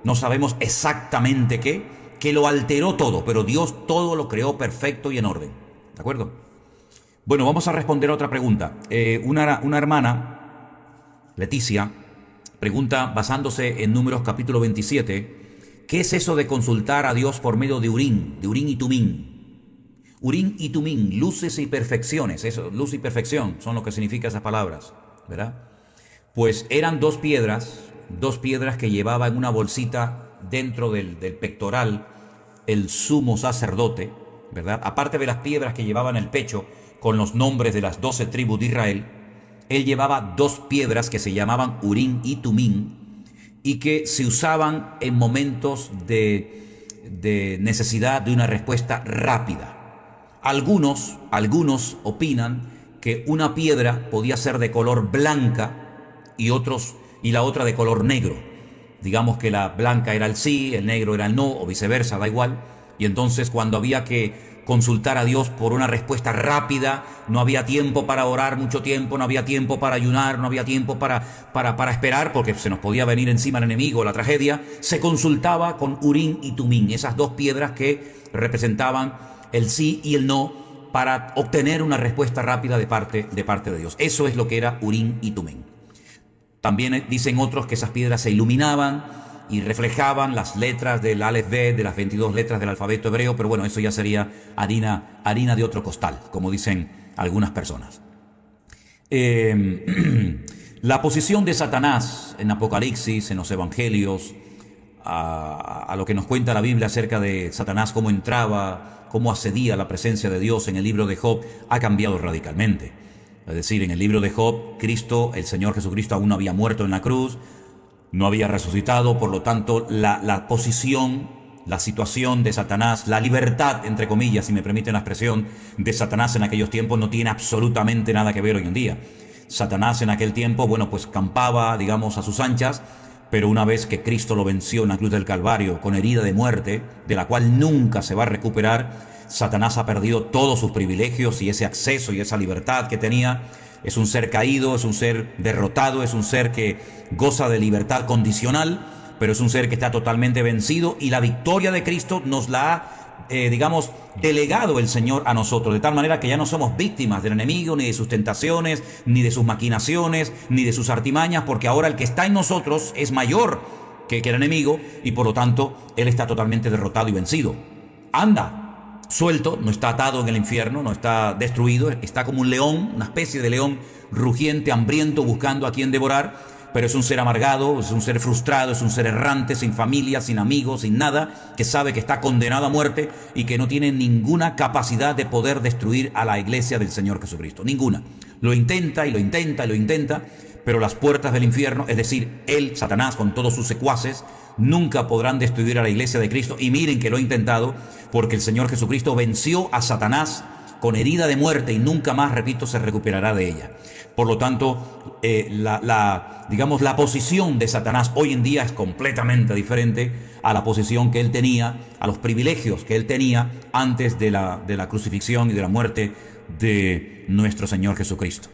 no sabemos exactamente qué, que lo alteró todo, pero Dios todo lo creó perfecto y en orden. ¿De acuerdo? Bueno, vamos a responder a otra pregunta. Una hermana, Leticia, pregunta, basándose en Números capítulo 27, ¿qué es eso de consultar a Dios por medio de Urim y Tumim? Urim y Tumim, luces y perfecciones. Eso, luz y perfección son lo que significan esas palabras, ¿verdad? Pues eran dos piedras que llevaba en una bolsita dentro del pectoral el sumo sacerdote, ¿verdad? Aparte de las piedras que llevaba en el pecho con los nombres de las 12 tribus de Israel, él llevaba dos piedras que se llamaban Urim y Tumim, y que se usaban en momentos de necesidad de una respuesta rápida. Algunos opinan que una piedra podía ser de color blanca y la otra de color negro. Digamos que la blanca era el sí, el negro era el no, o viceversa, da igual. Y entonces, cuando había que consultar a Dios por una respuesta rápida, no había tiempo para orar mucho tiempo, no había tiempo para ayunar, no había tiempo para esperar, porque se nos podía venir encima el enemigo, la tragedia, se consultaba con Urim y Tumim, esas dos piedras que representaban el sí y el no, para obtener una respuesta rápida de parte de Dios. Eso es lo que era Urim y Tumim. También dicen otros que esas piedras se iluminaban y reflejaban las letras del Aleph Bet, de las 22 letras del alfabeto hebreo, pero bueno, eso ya sería harina de otro costal, como dicen algunas personas. La posición de Satanás en Apocalipsis, en los Evangelios, a lo que nos cuenta la Biblia acerca de Satanás, cómo entraba, cómo accedía a la presencia de Dios en el libro de Job, ha cambiado radicalmente. Es decir, en el libro de Job, Cristo, el Señor Jesucristo, aún no había muerto en la cruz, no había resucitado, por lo tanto, la posición, la situación de Satanás, la libertad, entre comillas, si me permiten la expresión, de Satanás en aquellos tiempos no tiene absolutamente nada que ver hoy en día. Satanás en aquel tiempo, bueno, pues campaba, digamos, a sus anchas, pero una vez que Cristo lo venció en la cruz del Calvario con herida de muerte, de la cual nunca se va a recuperar, Satanás ha perdido todos sus privilegios y ese acceso y esa libertad que tenía. Es un ser caído, es un ser derrotado, es un ser que goza de libertad condicional, pero es un ser que está totalmente vencido, y la victoria de Cristo nos la ha, delegado el Señor a nosotros, de tal manera que ya no somos víctimas del enemigo, ni de sus tentaciones, ni de sus maquinaciones, ni de sus artimañas, porque ahora el que está en nosotros es mayor que el enemigo, y por lo tanto, él está totalmente derrotado y vencido. Anda suelto, no está atado en el infierno, no está destruido, está como un león, una especie de león rugiente, hambriento, buscando a quien devorar, pero es un ser amargado, es un ser frustrado, es un ser errante, sin familia, sin amigos, sin nada, que sabe que está condenado a muerte y que no tiene ninguna capacidad de poder destruir a la iglesia del Señor Jesucristo, ninguna. Lo intenta y lo intenta y lo intenta, pero las puertas del infierno, es decir, él, Satanás, con todos sus secuaces, nunca podrán destruir a la iglesia de Cristo. Y miren que lo ha intentado, porque el Señor Jesucristo venció a Satanás con herida de muerte y nunca más, repito, se recuperará de ella. Por lo tanto, digamos, la posición de Satanás hoy en día es completamente diferente a la posición que él tenía, a los privilegios que él tenía antes de la crucifixión y de la muerte de nuestro Señor Jesucristo.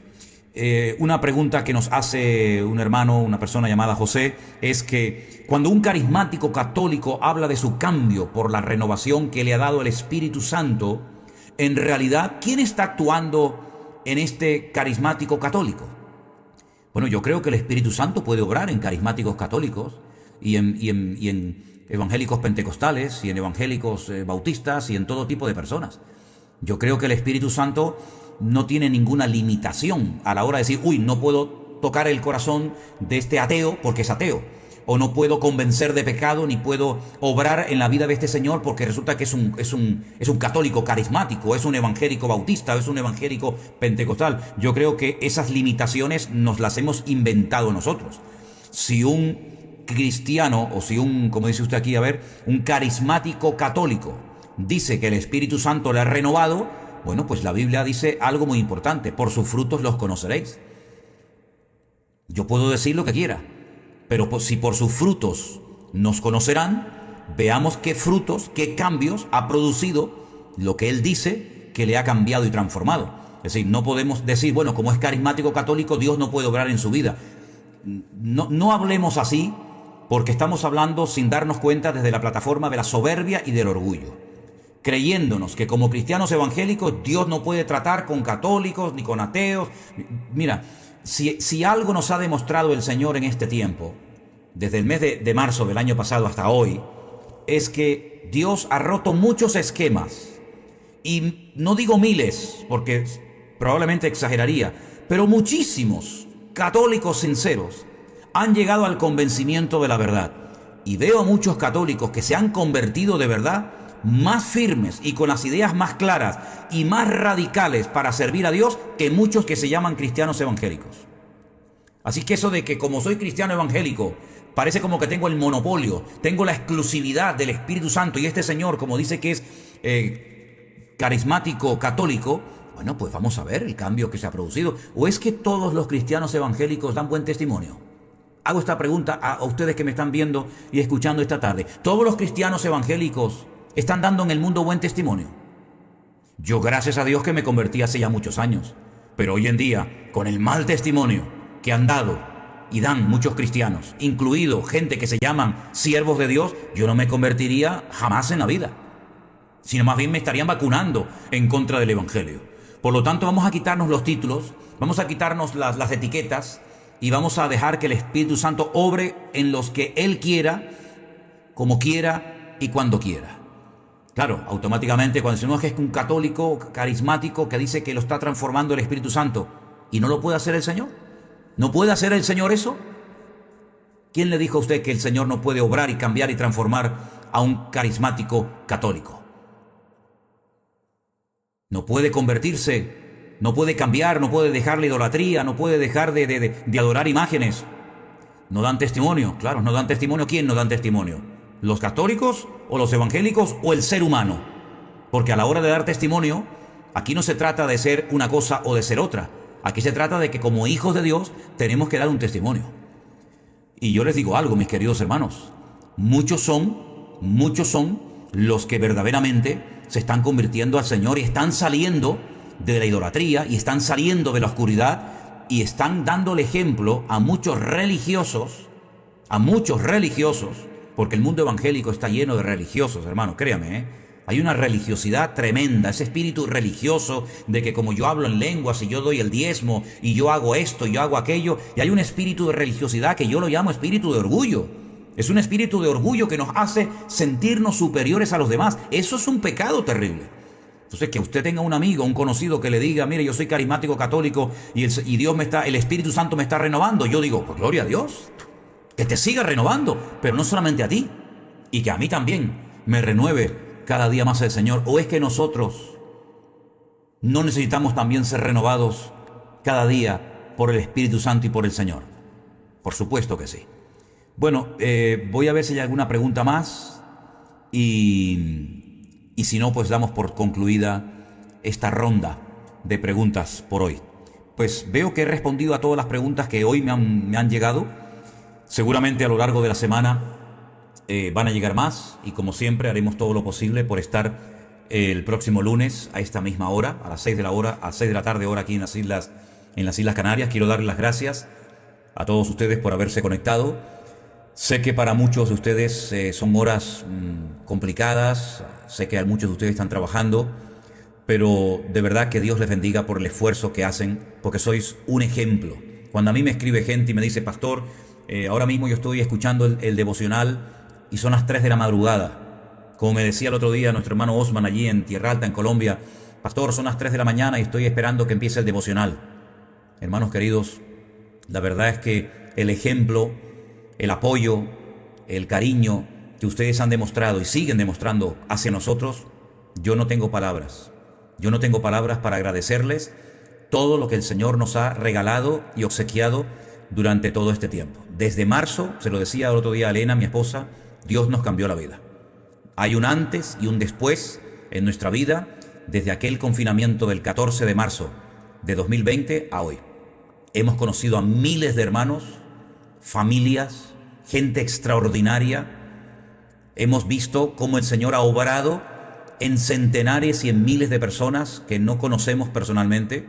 Una pregunta que nos hace un hermano, una persona llamada José, es que cuando un carismático católico habla de su cambio por la renovación que le ha dado el Espíritu Santo, en realidad, ¿quién está actuando en este carismático católico? Bueno, yo creo que el Espíritu Santo puede obrar en carismáticos católicos y en evangélicos pentecostales y en evangélicos bautistas y en todo tipo de personas. Yo creo que el Espíritu Santo no tiene ninguna limitación a la hora de decir, uy, no puedo tocar el corazón de este ateo porque es ateo, o no puedo convencer de pecado, ni puedo obrar en la vida de este señor porque resulta que es un católico carismático, es un evangélico bautista, es un evangélico pentecostal. Yo creo que esas limitaciones nos las hemos inventado nosotros. Si un cristiano, o si como dice usted aquí, un carismático católico dice que el Espíritu Santo le ha renovado, bueno, pues la Biblia dice algo muy importante: por sus frutos los conoceréis. Yo puedo decir lo que quiera, pero si por sus frutos nos conocerán, veamos qué frutos, qué cambios ha producido lo que él dice que le ha cambiado y transformado. Es decir, no podemos decir, bueno, como es carismático católico, Dios no puede obrar en su vida. No hablemos así, porque estamos hablando sin darnos cuenta desde la plataforma de la soberbia y del orgullo, creyéndonos que como cristianos evangélicos Dios no puede tratar con católicos ni con ateos. Mira, si algo nos ha demostrado el Señor en este tiempo, desde el mes de marzo del año pasado hasta hoy, es que Dios ha roto muchos esquemas. Y no digo miles, porque probablemente exageraría, pero muchísimos católicos sinceros han llegado al convencimiento de la verdad. Y veo a muchos católicos que se han convertido de verdad más firmes y con las ideas más claras y más radicales para servir a Dios que muchos que se llaman cristianos evangélicos. Así que eso de que como soy cristiano evangélico parece como que tengo el monopolio, tengo la exclusividad del Espíritu Santo, y este señor, como dice que es carismático católico, bueno, pues vamos a ver el cambio que se ha producido. ¿O es que todos los cristianos evangélicos dan buen testimonio? Hago esta pregunta a ustedes que me están viendo y escuchando esta tarde. ¿Todos los cristianos evangélicos están dando en el mundo buen testimonio? Yo, gracias a Dios, que me convertí hace ya muchos años, pero hoy en día, con el mal testimonio que han dado y dan muchos cristianos, incluido gente que se llaman siervos de Dios, yo no me convertiría jamás en la vida, sino más bien me estarían vacunando en contra del Evangelio. Por lo tanto, vamos a quitarnos los títulos, vamos a quitarnos las etiquetas, y vamos a dejar que el Espíritu Santo obre en los que Él quiera, como quiera y cuando quiera. Claro, automáticamente cuando decimos que es un católico carismático que dice que lo está transformando el Espíritu Santo, ¿y no lo puede hacer el Señor? ¿No puede hacer el Señor eso? ¿Quién le dijo a usted que el Señor no puede obrar y cambiar y transformar a un carismático católico? No puede convertirse, no puede cambiar, no puede dejar la idolatría, no puede dejar de adorar imágenes. No dan testimonio, claro, no dan testimonio. ¿Quién no dan testimonio? ¿Los católicos o los evangélicos o el ser humano? Porque a la hora de dar testimonio, aquí no se trata de ser una cosa o de ser otra. Aquí se trata de que como hijos de Dios tenemos que dar un testimonio. Y yo les digo algo, mis queridos hermanos, muchos son los que verdaderamente se están convirtiendo al Señor y están saliendo de la idolatría y están saliendo de la oscuridad y están dando el ejemplo a muchos religiosos, porque el mundo evangélico está lleno de religiosos, hermano, créame, hay una religiosidad tremenda, ese espíritu religioso de que como yo hablo en lenguas y yo doy el diezmo y yo hago esto y yo hago aquello, y hay un espíritu de religiosidad que yo lo llamo espíritu de orgullo. Es un espíritu de orgullo que nos hace sentirnos superiores a los demás. Eso es un pecado terrible. Entonces, que usted tenga un amigo, un conocido que le diga, mire, yo soy carismático católico y el Espíritu Santo me está renovando, yo digo, pues gloria a Dios, que te siga renovando, pero no solamente a ti, y que a mí también me renueve cada día más el Señor. ¿O es que nosotros no necesitamos también ser renovados cada día por el Espíritu Santo y por el Señor? Por supuesto que sí. Bueno, voy a ver si hay alguna pregunta más y si no, pues damos por concluida esta ronda de preguntas por hoy. Pues veo que he respondido a todas las preguntas que hoy me han llegado. Seguramente a lo largo de la semana van a llegar más, y como siempre haremos todo lo posible por estar el próximo lunes a esta misma hora, a las 6 de la tarde, hora aquí en las Islas Canarias. Quiero darles las gracias a todos ustedes por haberse conectado. Sé que para muchos de ustedes son horas complicadas, sé que muchos de ustedes están trabajando, pero de verdad que Dios les bendiga por el esfuerzo que hacen, porque sois un ejemplo. Cuando a mí me escribe gente y me dice: pastor, ahora mismo yo estoy escuchando el devocional y son las 3 de la madrugada. Como me decía el otro día nuestro hermano Osman allí en Tierra Alta, en Colombia: pastor, son las 3 de la mañana y estoy esperando que empiece el devocional. Hermanos queridos, la verdad es que el ejemplo, el apoyo, el cariño que ustedes han demostrado y siguen demostrando hacia nosotros, yo no tengo palabras. Yo no tengo palabras para agradecerles todo lo que el Señor nos ha regalado y obsequiado durante todo este tiempo. Desde marzo, se lo decía el otro día a Elena, mi esposa, Dios nos cambió la vida. Hay un antes y un después en nuestra vida desde aquel confinamiento del 14 de marzo de 2020 a hoy. Hemos conocido a miles de hermanos, familias, gente extraordinaria. Hemos visto cómo el Señor ha obrado en centenares y en miles de personas que no conocemos personalmente,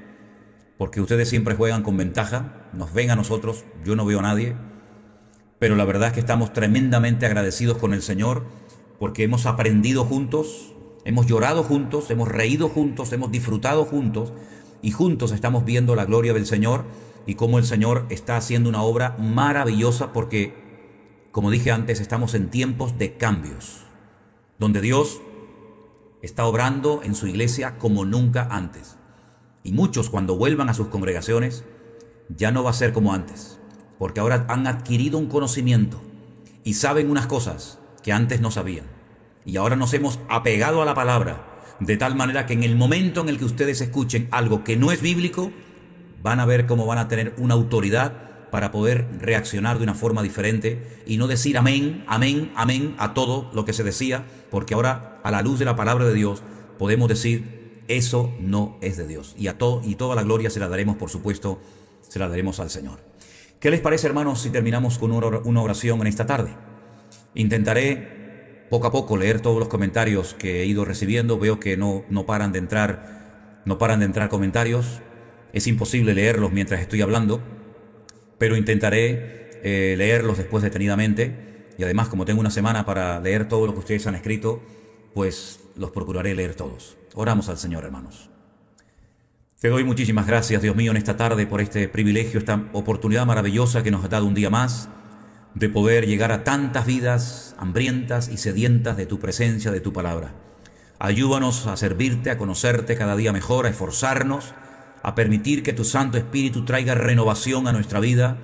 porque ustedes siempre juegan con ventaja, nos ven a nosotros, yo no veo a nadie, pero la verdad es que estamos tremendamente agradecidos con el Señor, porque hemos aprendido juntos, hemos llorado juntos, hemos reído juntos, hemos disfrutado juntos, y juntos estamos viendo la gloria del Señor y cómo el Señor está haciendo una obra maravillosa, porque, como dije antes, estamos en tiempos de cambios, donde Dios está obrando en su iglesia como nunca antes. Y muchos, cuando vuelvan a sus congregaciones, ya no va a ser como antes, porque ahora han adquirido un conocimiento y saben unas cosas que antes no sabían. Y ahora nos hemos apegado a la palabra, de tal manera que en el momento en el que ustedes escuchen algo que no es bíblico, van a ver cómo van a tener una autoridad para poder reaccionar de una forma diferente y no decir amén, amén, amén a todo lo que se decía, porque ahora, a la luz de la palabra de Dios, podemos decir: eso no es de Dios. Y toda la gloria se la daremos, por supuesto, se la daremos al Señor. ¿Qué les parece, hermanos, si terminamos con una oración en esta tarde? Intentaré poco a poco leer todos los comentarios que he ido recibiendo. Veo que no paran de entrar comentarios. Es imposible leerlos mientras estoy hablando, pero intentaré leerlos después detenidamente. Y además, como tengo una semana para leer todo lo que ustedes han escrito, pues los procuraré leer todos. Oramos al Señor, hermanos. Te doy muchísimas gracias, Dios mío, en esta tarde por este privilegio, esta oportunidad maravillosa que nos has dado un día más de poder llegar a tantas vidas hambrientas y sedientas de tu presencia, de tu palabra. Ayúdanos a servirte, a conocerte cada día mejor, a esforzarnos, a permitir que tu Santo Espíritu traiga renovación a nuestra vida.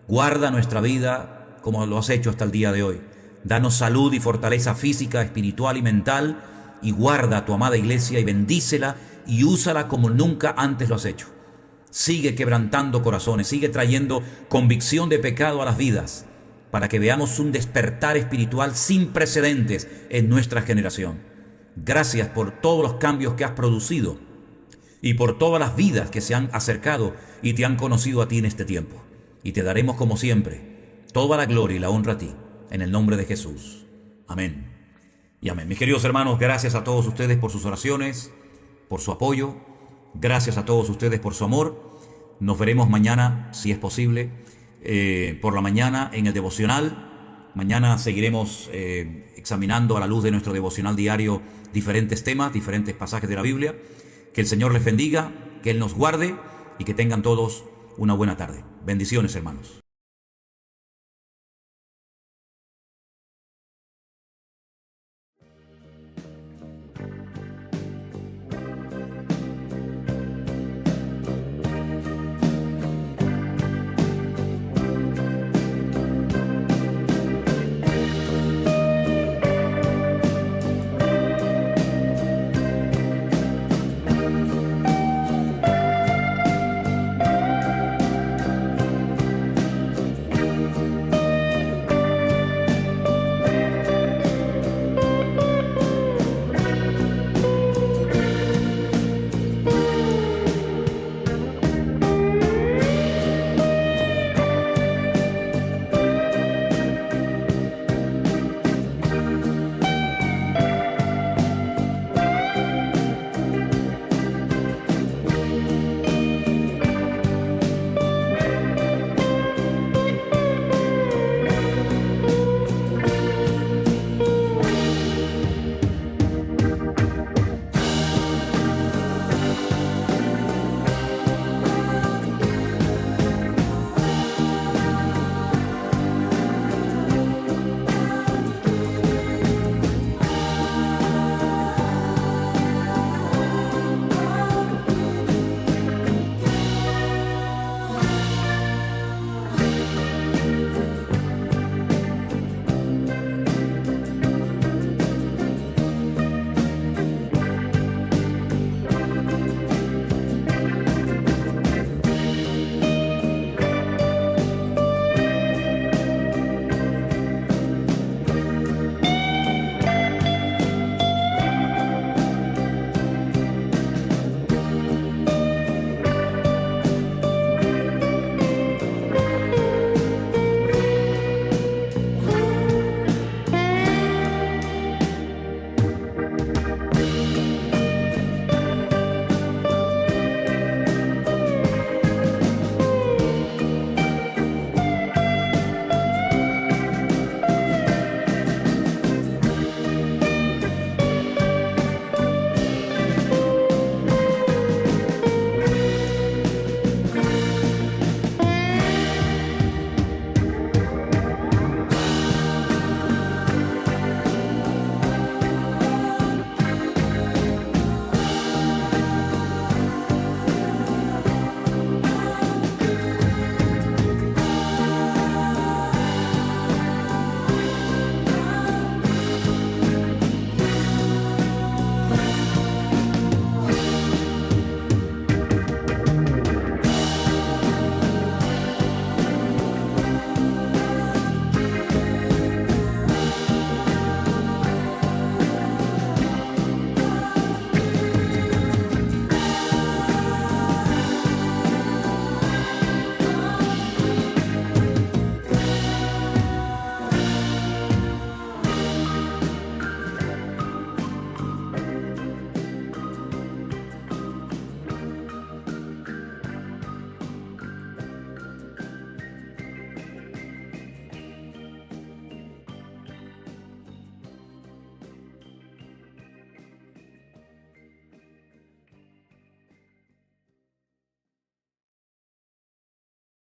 Guarda nuestra vida como lo has hecho hasta el día de hoy. Danos salud y fortaleza física, espiritual y mental, y guarda a tu amada iglesia y bendícela y úsala como nunca antes lo has hecho. Sigue quebrantando corazones, sigue trayendo convicción de pecado a las vidas, para que veamos un despertar espiritual sin precedentes en nuestra generación. Gracias por todos los cambios que has producido y por todas las vidas que se han acercado y te han conocido a ti en este tiempo. Y te daremos, como siempre, toda la gloria y la honra a ti, en el nombre de Jesús. Amén y amén. Mis queridos hermanos, gracias a todos ustedes por sus oraciones, por su apoyo. Gracias a todos ustedes por su amor. Nos veremos mañana, si es posible, por la mañana en el devocional. Mañana seguiremos examinando a la luz de nuestro devocional diario diferentes temas, diferentes pasajes de la Biblia. Que el Señor les bendiga, que Él nos guarde y que tengan todos una buena tarde. Bendiciones, hermanos.